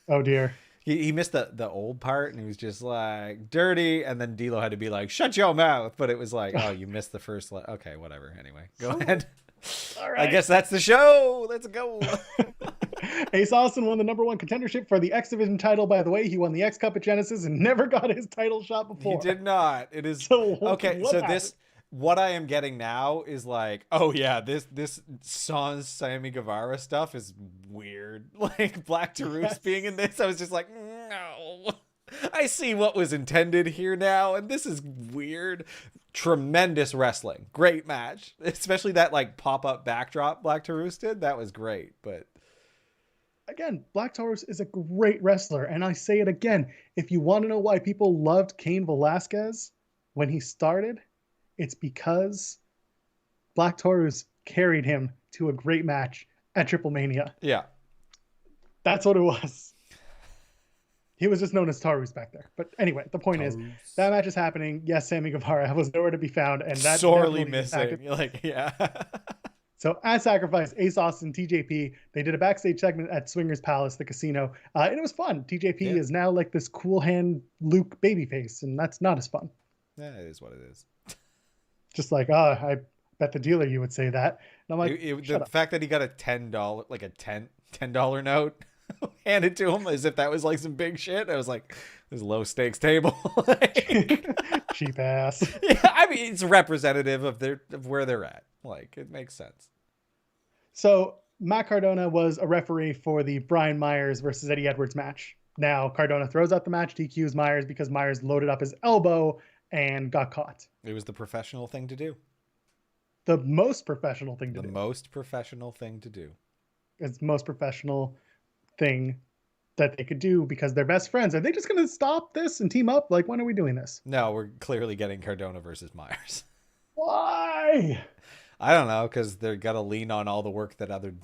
Oh, dear. He missed the old part, and he was just like, dirty, and then D'Lo had to be like, shut your mouth. But it was like, oh, you missed the first... Okay, whatever. Anyway, go ahead. All right. I guess that's the show. Let's go. Ace Austin won the #1 contendership for the X Division title. By the way, he won the X Cup at Genesis and never got his title shot before. He did not. It is okay. So what I am getting now is like, oh yeah, this Sans Sammy Guevara stuff is weird. Like Black Taurus being in this, I was just like, no. I see what was intended here now, and this is weird. Tremendous wrestling, great match, especially that like pop-up backdrop Black Taurus did. That was great, but. Again, Black Taurus is a great wrestler, and I say it again. If you want to know why people loved Cain Velasquez when he started, it's because Black Taurus carried him to a great match at Triple Mania. Yeah. That's what it was. He was just known as Taurus back there. But anyway, the point is, that match is happening. Yes, Sammy Guevara was nowhere to be found, and that's sorely missing. Like, yeah. So at Sacrifice, Ace Austin, TJP, they did a backstage segment at Swingers Palace, the casino, and it was fun. TJP is now like this cool hand Luke babyface, and that's not as fun. Yeah, it is what it is. Just like, I bet the dealer you would say that. And I'm like, the fact that he got a $10, like a $10 note handed to him as if that was like some big shit. I was like, this is low stakes table. Cheap ass. Yeah, I mean, it's representative of where they're at. Like, it makes sense. So Matt Cardona was a referee for the Brian Myers versus Eddie Edwards match. Now Cardona throws out the match, DQs Myers because Myers loaded up his elbow and got caught. It was the professional thing to do. The most professional thing to do. The most professional thing to do. It's the most professional thing that they could do because they're best friends. Are they just going to stop this and team up? Like, when are we doing this? No, we're clearly getting Cardona versus Myers. Why? I don't know, because they're got to lean on all the work that other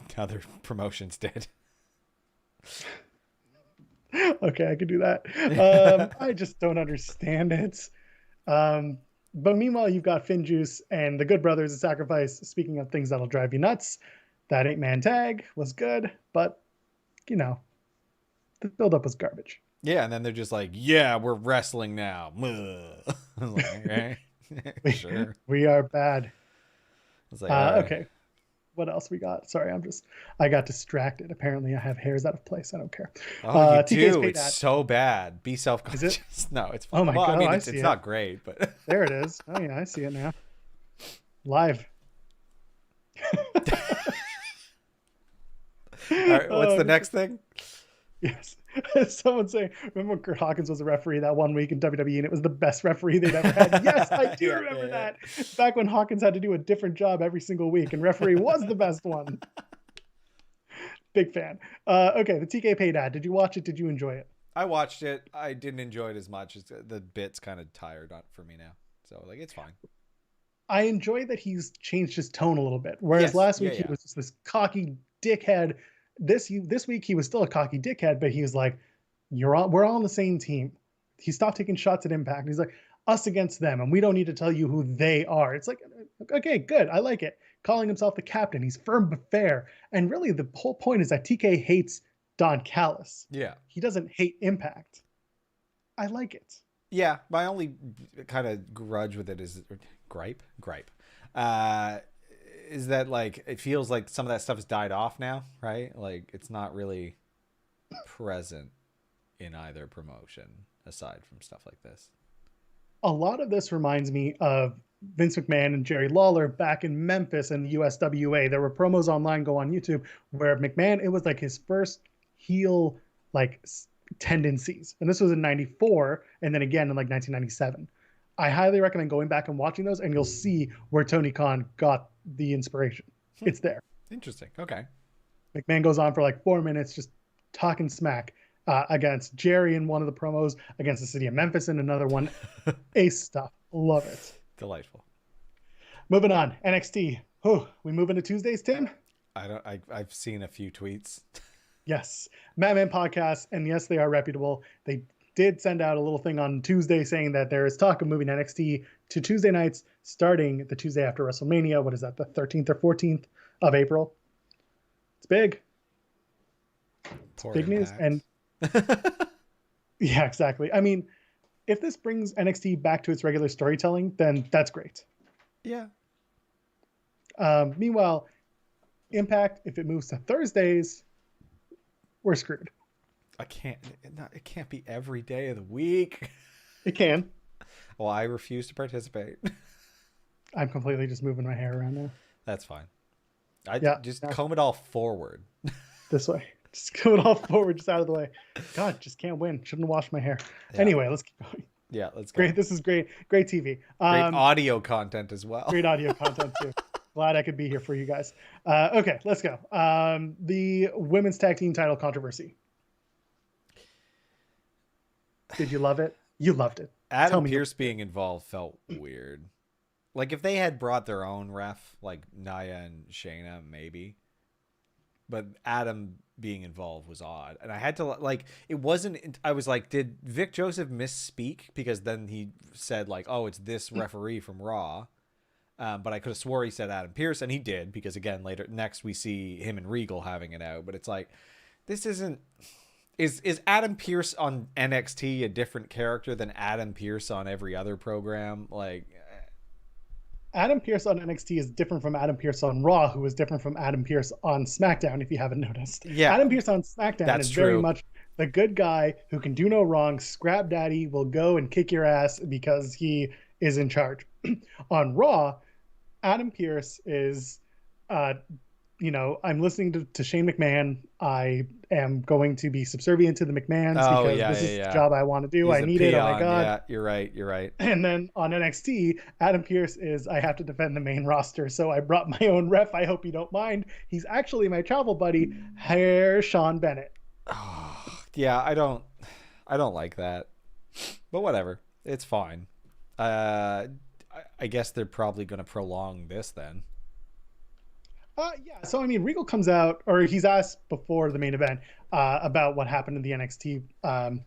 promotions did. Okay, I could do that. I just don't understand it. But meanwhile, you've got Finn Juice and the Good Brothers at Sacrifice. Speaking of things that'll drive you nuts, that 8-man tag was good, but, you know, The build-up was garbage. Yeah, and then they're just like, yeah, we're wrestling now. I'm like, right? Sure. We are bad. It's like, all right. Okay. What else we got? Sorry, I got distracted. Apparently I have hairs out of place. I don't care. Oh, you TK's do. paid It's ad. so bad. Be self-conscious. Is it? No, it's fine. Oh my well, God. I mean, I it's see it. not great, but There it is. Oh yeah, I see it now. Live. all right, what's the next thing? Yes. Someone saying, remember when Kurt Hawkins was a referee that one week in WWE and it was the best referee they'd ever had? Yes, I do remember that. Back when Hawkins had to do a different job every single week and referee was the best one. Big fan. Okay, the TK paid ad. Did you watch it? Did you enjoy it? I watched it. I didn't enjoy it as much. The bit's kind of tired on for me now. So, like, it's fine. I enjoy that he's changed his tone a little bit. Whereas last week he was just this cocky dickhead. This week he was still a cocky dickhead, but he was like, we're all on the same team. He stopped taking shots at Impact. He's like, us against them, and we don't need to tell you who they are. It's like, okay, good. I like it. Calling himself the captain. He's firm but fair. And really the whole point is that TK hates Don Callis. Yeah. He doesn't hate Impact. I like it. Yeah. My only kind of grudge with it is gripe. Is that, like, it feels like some of that stuff has died off now, right? Like, it's not really present in either promotion aside from stuff like this. A lot of this reminds me of Vince McMahon and Jerry Lawler back in Memphis and the USWA. There were promos online, go on YouTube, where McMahon, it was like his first heel like tendencies. And this was in 94 and then again in like 1997. I highly recommend going back and watching those, and you'll see where Tony Khan got the inspiration. It's there. Interesting. Okay. McMahon goes on for like 4 minutes just talking smack against Jerry in one of the promos, against the city of Memphis in another one. Ace stuff. Love it. Delightful. Moving on. NXT. Oh, we move into Tuesdays, Tim? I've seen a few tweets. Yes. Madman Podcast, and yes, they are reputable. They did send out a little thing on Tuesday saying that there is talk of moving NXT to Tuesday nights starting the Tuesday after WrestleMania. What is that, the 13th or 14th of April? It's big. It's big news. And yeah, exactly. I mean, if this brings NXT back to its regular storytelling, then that's great. Yeah. Meanwhile, Impact, if it moves to Thursdays, we're screwed. It can't be every day of the week. It can. Well, I refuse to participate. I'm completely just moving my hair around now. That's fine. Comb it all forward. This way. Just comb it all forward, just out of the way. God, just can't win. Shouldn't have washed my hair. Yeah. Anyway, let's keep going. Yeah, let's go. Great. This is great. Great TV. Great audio content as well. Great audio content too. Glad I could be here for you guys. Okay, let's go. The women's tag team title controversy. Did you love it? You loved it. Adam Pearce being involved felt weird. Like, if they had brought their own ref, like Nia and Shayna, maybe. But Adam being involved was odd. And I had to, like, it wasn't, I was like, did Vic Joseph misspeak? Because then he said, like, oh, it's this referee from Raw. But I could have swore he said Adam Pearce, and he did, because again, next we see him and Regal having it out. But it's like, this isn't, is Adam Pearce on NXT a different character than Adam Pearce on every other program? Like, Adam Pearce on NXT is different from Adam Pearce on Raw, who is different from Adam Pearce on SmackDown, if you haven't noticed. Yeah, Adam Pearce on SmackDown is very much the good guy who can do no wrong. Scrap Daddy will go and kick your ass because he is in charge. On Raw, Adam Pearce is, I'm listening to Shane McMahon. I am going to be subservient to the McMahons because this is the job I want to do. I need it. Oh my God. Yeah, you're right. And then on NXT, Adam Pearce is, I have to defend the main roster. So I brought my own ref. I hope you don't mind. He's actually my travel buddy, Sean Bennett. Oh, yeah, I don't like that, but whatever. It's fine. I guess they're probably going to prolong this then. Yeah. So, I mean, Regal comes out, or he's asked before the main event about what happened in the NXT, in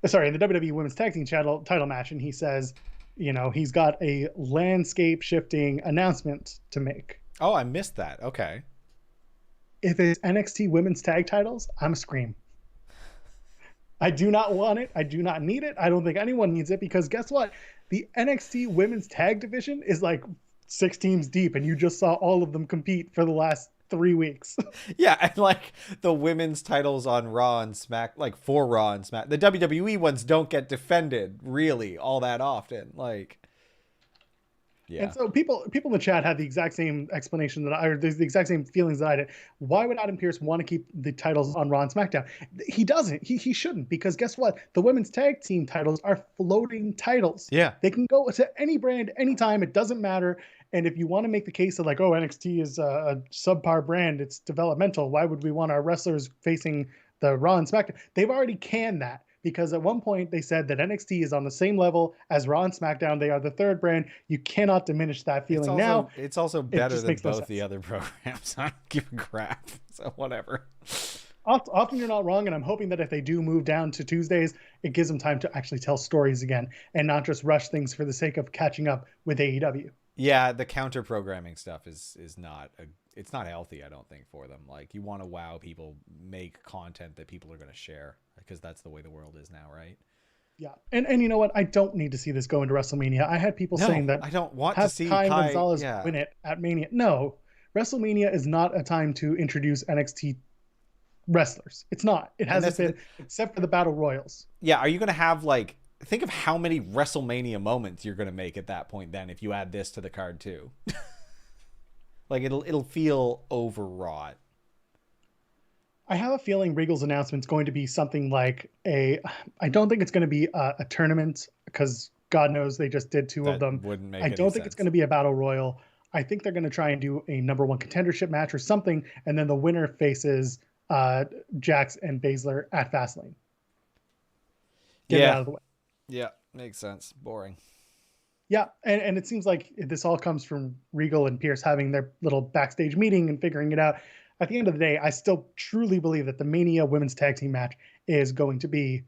the WWE Women's Tag Team title match. And he says, he's got a landscape shifting announcement to make. Oh, I missed that. Okay. If it's NXT Women's Tag Titles, I'm a scream. I do not want it. I do not need it. I don't think anyone needs it because guess what? The NXT Women's Tag Division is like 6 teams deep, and you just saw all of them compete for the last 3 weeks. Yeah, and like the women's titles on Raw and Smack, like for Raw and Smack, the WWE ones don't get defended really all that often. Like, yeah. And so people in the chat had the exact same explanation or the exact same feelings that I did. Why would Adam Pearce want to keep the titles on Raw and SmackDown? He doesn't. He shouldn't, because guess what? The women's tag team titles are floating titles. Yeah. They can go to any brand anytime. It doesn't matter. And if you want to make the case of like, oh, NXT is a subpar brand, it's developmental, why would we want our wrestlers facing the Raw and SmackDown? They've already canned that. Because at one point they said that NXT is on the same level as Raw and SmackDown. They are the third brand. You cannot diminish that feeling now. It's also better than both the other programs. I don't give a crap. So whatever. Often you're not wrong, and I'm hoping that if they do move down to Tuesdays, it gives them time to actually tell stories again and not just rush things for the sake of catching up with AEW. Yeah, the counter programming stuff is not it's not healthy, I don't think, for them. Like, you want to wow people, make content that people are going to share, because that's the way the world is now, right? Yeah, and you know what? I don't need to see this go into WrestleMania. I had people saying that I don't want to see Kai Gonzalez win it at Mania. No, WrestleMania is not a time to introduce NXT wrestlers. It's not. It hasn't been, except for the Battle Royals. Yeah, are you going to have like? Think of how many WrestleMania moments you're going to make at that point then if you add this to the card too. Like, it'll feel overwrought. I have a feeling Regal's announcement's going to be something like I don't think it's going to be a tournament, because God knows they just did two of them. Wouldn't make I don't think it's going to be a battle royal. I think they're going to try and do a #1 contendership match or something, and then the winner faces Jax and Baszler at Fastlane. Get it out of the way. Yeah, makes sense. Boring. Yeah, and it seems like this all comes from Regal and Pearce having their little backstage meeting and figuring it out. At the end of the day, I still truly believe that the Mania women's tag team match is going to be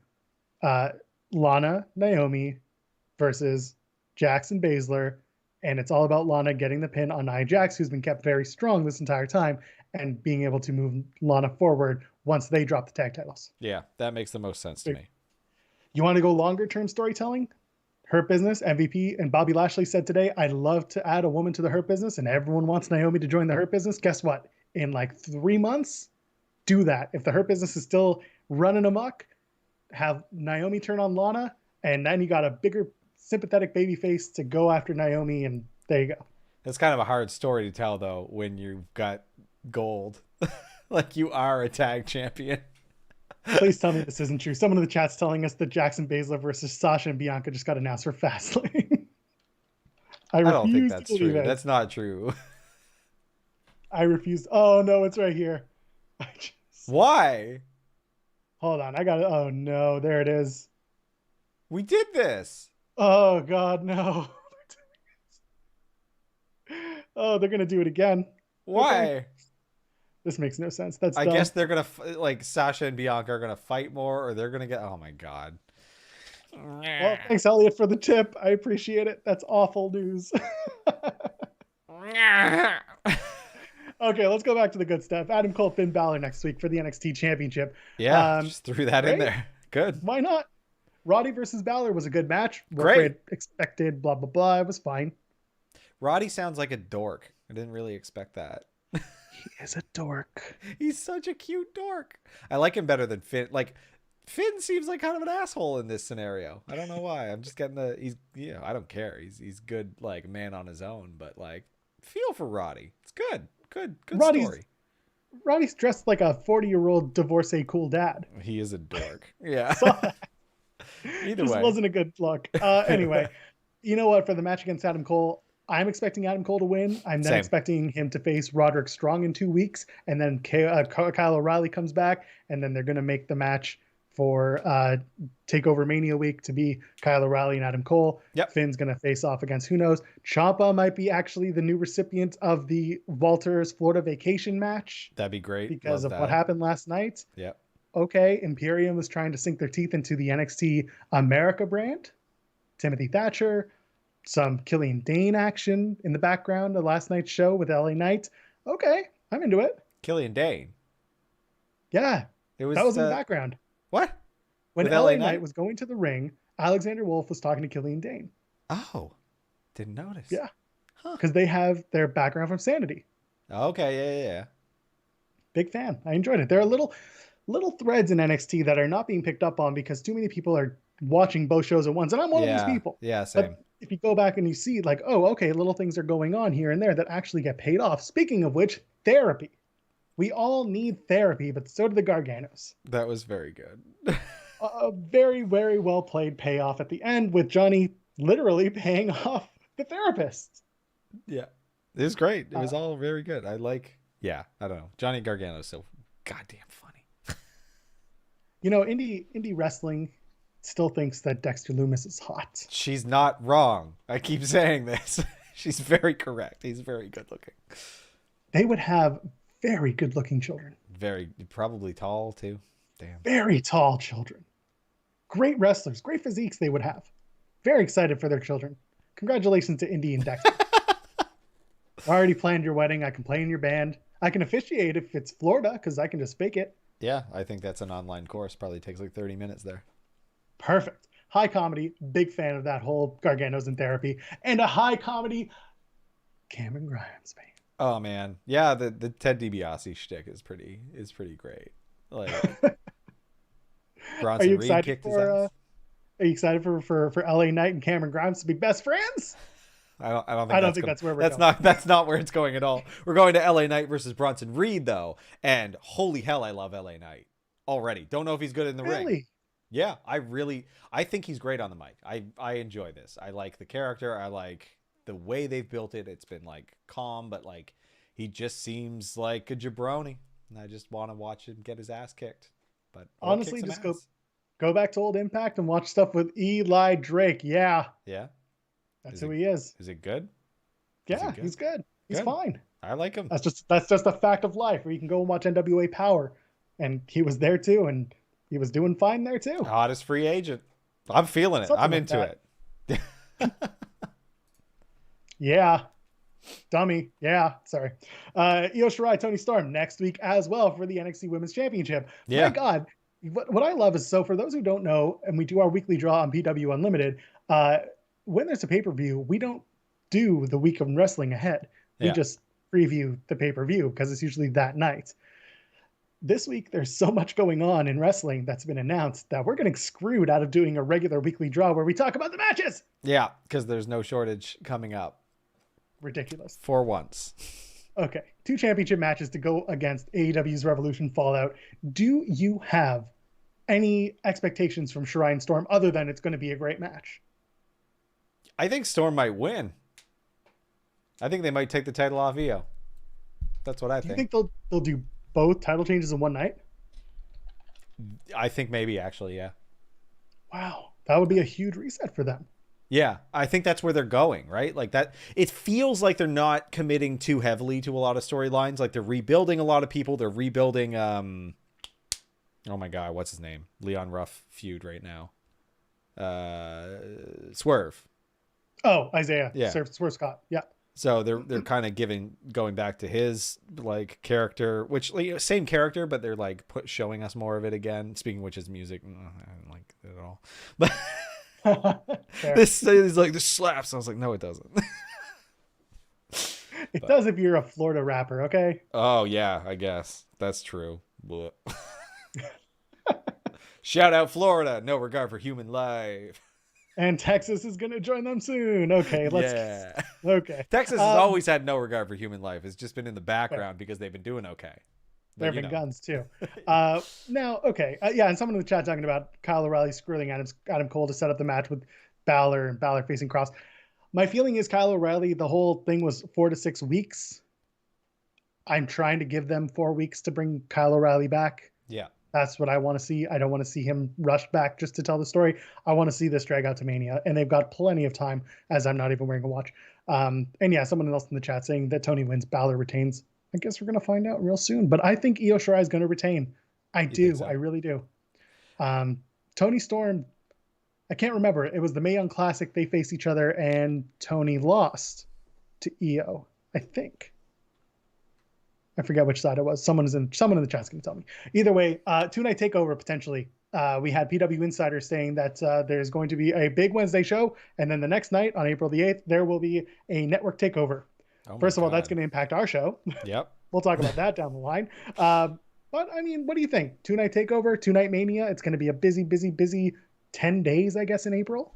Lana, Naomi versus Jax and Baszler, and it's all about Lana getting the pin on Nia Jax, who's been kept very strong this entire time, and being able to move Lana forward once they drop the tag titles. Yeah, that makes the most sense to me. You want to go longer term storytelling? Hurt Business, MVP, and Bobby Lashley said today, I'd love to add a woman to the Hurt Business, and everyone wants Naomi to join the Hurt Business. Guess what? In like 3 months, do that. If the Hurt Business is still running amok, have Naomi turn on Lana, and then you got a bigger sympathetic baby face to go after Naomi, and there you go. That's kind of a hard story to tell, though, when you've got gold. Like, you are a tag champion. Please tell me this isn't true. Someone in the chat's telling us that Jackson Baszler versus Sasha and Bianca just got announced for Fastlane. I don't think that's true. That's not true. I refuse. Oh, no, it's right here. Why? Hold on. I got it. Oh, no. There it is. We did this. Oh, God, no. Oh, they're going to do it again. Why? Okay. This makes no sense. That's I dumb. guess they're going to, like, Sasha and Bianca are going to fight more, or they're going to get, oh, my God. Well, thanks, Elliot, for the tip. I appreciate it. That's awful news. Okay, let's go back to the good stuff. Adam Cole, Finn Balor next week for the NXT Championship. Yeah, just threw that in there. Good. Why not? Roddy versus Balor was a good match. Great. Expected, blah, blah, blah. It was fine. Roddy sounds like a dork. I didn't really expect that. He is a dork. He's such a cute dork. I like him better than Finn. Like, Finn seems like kind of an asshole in this scenario. I don't know why. I'm just getting I don't care. He's good, like, man on his own, but like, feel for Roddy. It's good. Good story. Roddy's dressed like a 40-year-old divorcee cool dad. He is a dork. Yeah. Either way. This wasn't a good look. Anyway, you know what? For the match against Adam Cole, I'm expecting Adam Cole to win. I'm then expecting him to face Roderick Strong in 2 weeks, and then Kyle O'Reilly comes back, and then they're going to make the match for TakeOver Mania week to be Kyle O'Reilly and Adam Cole. Yep. Finn's going to face off against who knows. Ciampa might be actually the new recipient of the Walters Florida Vacation match. That'd be great. Because of what happened last night. Yep. Okay, Imperium was trying to sink their teeth into the NXT America brand. Timothy Thatcher, some Killian Dane action in the background of last night's show with LA Knight. Okay, I'm into it. Killian Dane. Yeah, that was in the background. What? When With LA LA Knight Knight? was going to the ring, Alexander Wolf was talking to Killian Dane. Oh, didn't notice. Yeah. Huh. Because they have their background from Sanity. Okay, yeah. Big fan. I enjoyed it. There are little threads in NXT that are not being picked up on because too many people are watching both shows at once. And I'm one of these people. Yeah, same. But if you go back and you see like, oh, okay, little things are going on here and there that actually get paid off. Speaking of which, therapy. We all need therapy, but so do the Garganos. That was very good. A very, very well played payoff at the end with Johnny literally paying off the therapist. Yeah. It was great. It was all very good. I don't know. Johnny Gargano is so goddamn funny. You know, indie wrestling still thinks that Dexter Lumis is hot. She's not wrong. I keep saying this. She's very correct. He's very good looking. They would have very good looking children. Very, probably tall too. Damn. Very tall children. Great wrestlers, great physiques they would have. Very excited for their children. Congratulations to Indy and Dexter. I already planned your wedding. I can play in your band. I can officiate if it's Florida because I can just fake it. Yeah, I think that's an online course. Probably takes like 30 minutes there. Perfect. High comedy. Big fan of that whole Garganos in therapy. And a high comedy Cameron Grimes fan. Oh man. Yeah, the Ted DiBiase shtick is pretty great. Like Bronson Reed kicked his ass. Are you excited for LA Knight and Cameron Grimes to be best friends? I don't think that's where we're going. That's not where it's going at all. We're going to LA Knight versus Bronson Reed though, and holy hell, I love LA Knight already. Don't know if he's good in the ring. Yeah, I think he's great on the mic. I enjoy this. I like the character. I like the way they've built it. It's been like calm, but like he just seems like a jabroni, and I just want to watch him get his ass kicked. But honestly, just go back to old Impact and watch stuff with Eli Drake. Yeah. That's who he is. Is it good? Yeah, he's good. He's fine. I like him. That's just a fact of life. Where you can go and watch NWA Power, and he was there too, and he was doing fine there too. Hottest free agent. I'm feeling it. I'm into it. Yeah. Dummy. Yeah. Sorry. Io Shirai, Toni Storm next week as well for the NXT Women's Championship. Yeah. My God. What I love is, so for those who don't know, and we do our weekly draw on PW Unlimited, when there's a pay-per-view, we don't do the week of wrestling ahead. We just preview the pay-per-view because it's usually that night. This week, there's so much going on in wrestling that's been announced that we're getting screwed out of doing a regular weekly draw where we talk about the matches. Yeah, because there's no shortage coming up. Ridiculous. For once. Okay, 2 championship matches to go against AEW's Revolution Fallout. Do you have any expectations from Shirai and Storm other than it's going to be a great match? I think Storm might win. I think they might take the title off Io. That's what I think. Do you think they'll do both title changes in one night? I think maybe, actually, yeah. Wow, that would be a huge reset for them. Yeah, I think that's where they're going, right? Like that, it feels like they're not committing too heavily to a lot of storylines. Like they're rebuilding a lot of people. They're rebuilding, oh my God, what's his name? Leon Ruff feud right now. Swerve. Oh, Isaiah. Yeah. Swerve Scott. Yeah. So they're kind of going back to his like character, which like, same character, but they're like showing us more of it again. Speaking of which, his music, I don't like it at all. But this is like, this slaps. I was like, no, it doesn't. It does if you're a Florida rapper, okay? Oh yeah, I guess that's true. Shout out Florida, no regard for human life. And Texas is going to join them soon. Okay, okay. Texas has always had no regard for human life. It's just been in the background because they've been doing okay. There have been guns too. Now, okay. And someone in the chat talking about Kyle O'Reilly screwing Adam Cole to set up the match with Balor and Balor facing Cross. My feeling is Kyle O'Reilly, the whole thing was 4 to 6 weeks. I'm trying to give them 4 weeks to bring Kyle O'Reilly back. Yeah. That's what I want to see. I don't want to see him rushed back just to tell the story. I want to see this drag out to Mania, and they've got plenty of time, as I'm not even wearing a watch. And yeah, someone else in the chat saying that Tony wins, Balor retains. I guess we're going to find out real soon. But I think Io Shirai is going to retain. I do. So? I really do. Toni Storm, I can't remember. It was the Mae Young Classic. They faced each other, and Tony lost to Io, I think. I forget which side it was. Someone in the chat's going to tell me. Either way, 2-night takeover potentially We had PW Insider saying that there's going to be a big Wednesday show, and then the next night, on April the 8th, there will be a network takeover. Oh First of all, that's going to impact our show. Yep. We'll talk about that down the line. But, I mean, what do you think? Two-night takeover, two-night Mania. It's going to be a busy 10 days, I guess, in April.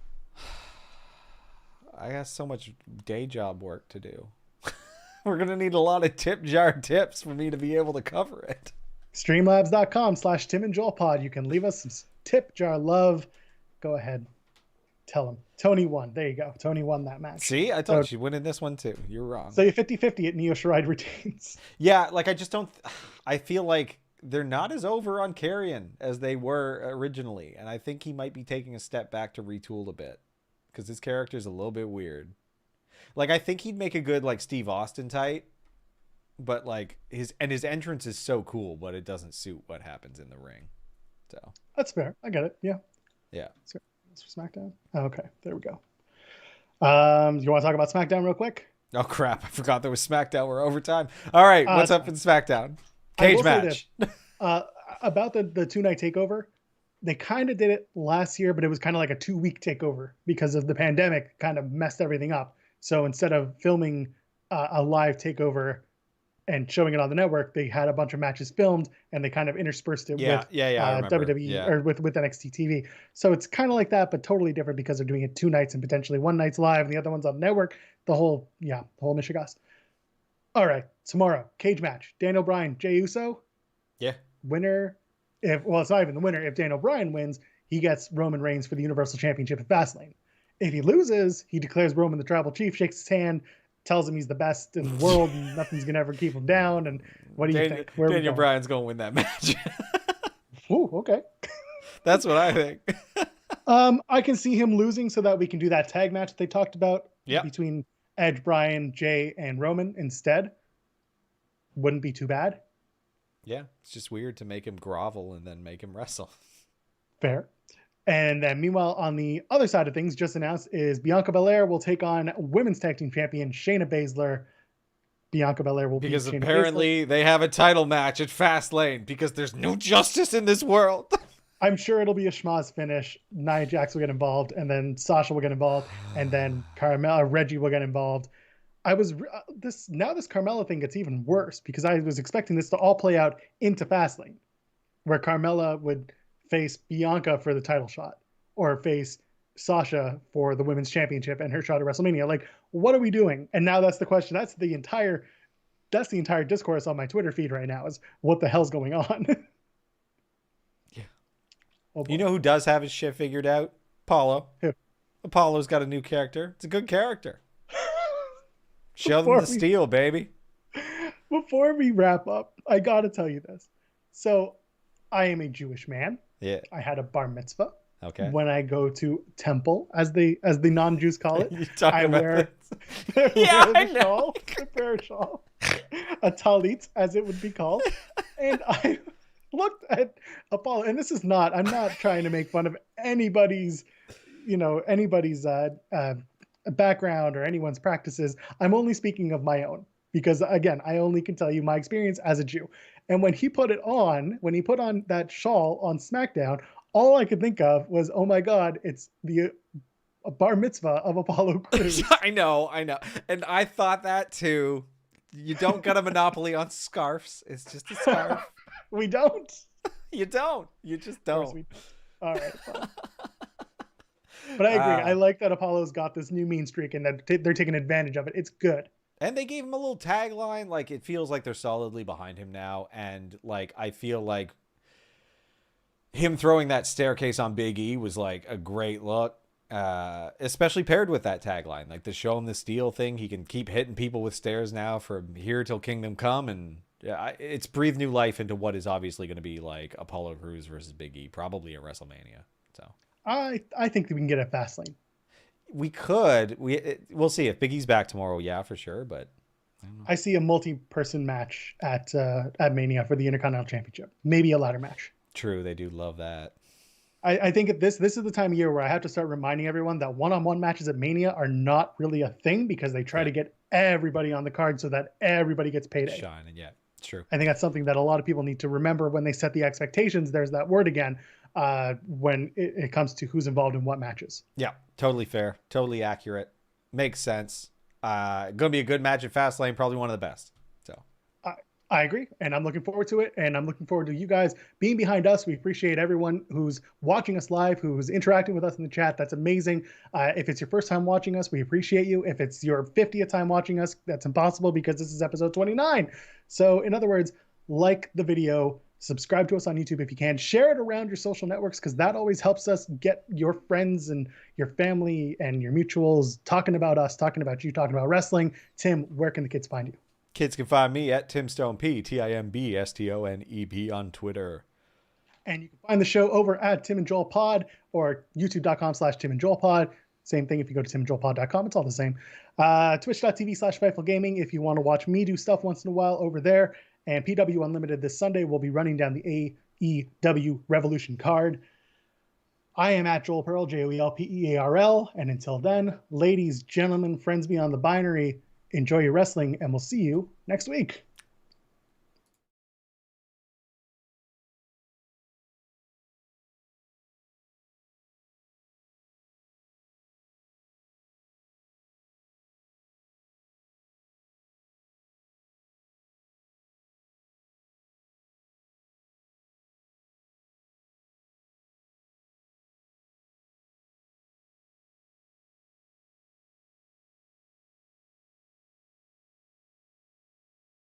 I got so much day job work to do. We're going to need a lot of tip jar tips for me to be able to cover it. Streamlabs.com/Tim and Joel Pod. You can leave us some tip jar love. Go ahead. Tell him. Tony won. There you go. Tony won that match. See, I told you she'd win in this one too. You're wrong. So you're 50-50 at Neo Shirai retains. Yeah, like I just don't... I feel like they're not as over on Carrion as they were originally. And I think he might be taking a step back to retool a bit. Because his character's a little bit weird. Like, I think he'd make a good, like, Steve Austin type. But, like, his entrance is so cool, but it doesn't suit what happens in the ring. So that's fair. I get it. Yeah. Yeah. So, SmackDown. Oh, okay. There we go. You want to talk about SmackDown real quick? Oh, crap. I forgot there was SmackDown. We're overtime. All right. What's up in SmackDown? Cage match. About the two-night takeover. They kind of did it last year, but it was kind of like a 2-week takeover because of the pandemic kind of messed everything up. So instead of filming a live takeover and showing it on the network, they had a bunch of matches filmed and they kind of interspersed it with WWE or with NXT TV. So it's kind of like that, but totally different because they're doing it 2 nights and potentially one night's live and the other one's on the network. The whole Michigas. All right, tomorrow, cage match. Daniel Bryan, Jey Uso. Yeah. Winner. It's not even the winner. If Daniel Bryan wins, he gets Roman Reigns for the Universal Championship at Fastlane. If he loses, he declares Roman the tribal chief, shakes his hand, tells him he's the best in the world and nothing's going to ever keep him down. And what do you think? Daniel Bryan's going to win that match. Ooh, okay. That's what I think. I can see him losing so that we can do that tag match that they talked about between Edge, Bryan, Jay, and Roman instead. Wouldn't be too bad. Yeah, it's just weird to make him grovel and then make him wrestle. Fair. And then meanwhile, on the other side of things, just announced is Bianca Belair will take on Women's Tag Team Champion Shayna Baszler. Bianca Belair will because apparently they have a title match at Fastlane because there's no justice in this world. I'm sure it'll be a schmoz finish. Nia Jax will get involved, and then Sasha will get involved, and then Reggie will get involved. This Carmella thing gets even worse because I was expecting this to all play out into Fastlane, where Carmella would face Bianca for the title shot or face Sasha for the women's championship and her shot at WrestleMania. Like, what are we doing? And now that's the question. That's the entire discourse on my Twitter feed right now is what the hell's going on? Yeah. Oh, you know who does have his shit figured out? Apollo. Who? Apollo's got a new character. It's a good character. Show them the steel, baby. Before we wrap up, I got to tell you this. So I am a Jewish man. Yeah. I had a bar mitzvah. Okay. When I go to temple, as the non-Jews call it, I wear the prayer shawl, a talit, as it would be called. And I looked at Apollo, and this is not, I'm not trying to make fun of anybody's background or anyone's practices. I'm only speaking of my own because, again, I only can tell you my experience as a Jew. And when he put on that shawl on SmackDown, all I could think of was, oh my God, it's a bar mitzvah of Apollo Crews. I know. And I thought that too. You don't got a monopoly on scarves. It's just a scarf. We don't. You don't. You just don't. All right. Fine. But I agree. I like that Apollo's got this new mean streak and that they're taking advantage of it. It's good. And they gave him a little tagline. Like, it feels like they're solidly behind him now. And, like, I feel like him throwing that staircase on Big E was, like, a great look. Especially paired with that tagline. Like, to show him the steel thing. He can keep hitting people with stairs now from here till Kingdom Come. And it's breathed new life into what is obviously going to be, like, Apollo Crews versus Big E. Probably at WrestleMania. So I think that we can get a Fastlane. We could. We'll see. If Big E's back tomorrow, yeah, for sure. But I see a multi-person match at Mania for the Intercontinental Championship. Maybe a ladder match. True, they do love that. I think this is the time of year where I have to start reminding everyone that one-on-one matches at Mania are not really a thing because they try to get everybody on the card so that everybody gets payday. Shining, yeah. It's true. I think that's something that a lot of people need to remember when they set the expectations. There's that word again when it comes to who's involved in what matches. Yeah, totally fair. Totally accurate. Makes sense. Going to be a good match at Fastlane, probably one of the best. So I agree, and I'm looking forward to it, and I'm looking forward to you guys being behind us. We appreciate everyone who's watching us live, who's interacting with us in the chat. That's amazing. If it's your first time watching us, we appreciate you. If it's your 50th time watching us, that's impossible because this is episode 29. So in other words, like the video, subscribe to us on YouTube if you can, share it around your social networks because that always helps us get your friends and your family and your mutuals talking about us, talking about you, talking about wrestling. Tim, where can the kids find you? Kids can find me at TimStoneP, TimbStoneb on Twitter. And you can find the show over at Tim and Joel Pod or youtube.com/Tim and Joel Pod. Same thing if you go to timandjoelpod.com. It's all the same. Twitch.tv/Fightful Gaming if you want to watch me do stuff once in a while over there. And PW Unlimited this Sunday will be running down the AEW Revolution card. I am at Joel Pearl, JoelPearl. And until then, ladies, gentlemen, friends beyond the binary, enjoy your wrestling, and we'll see you next week.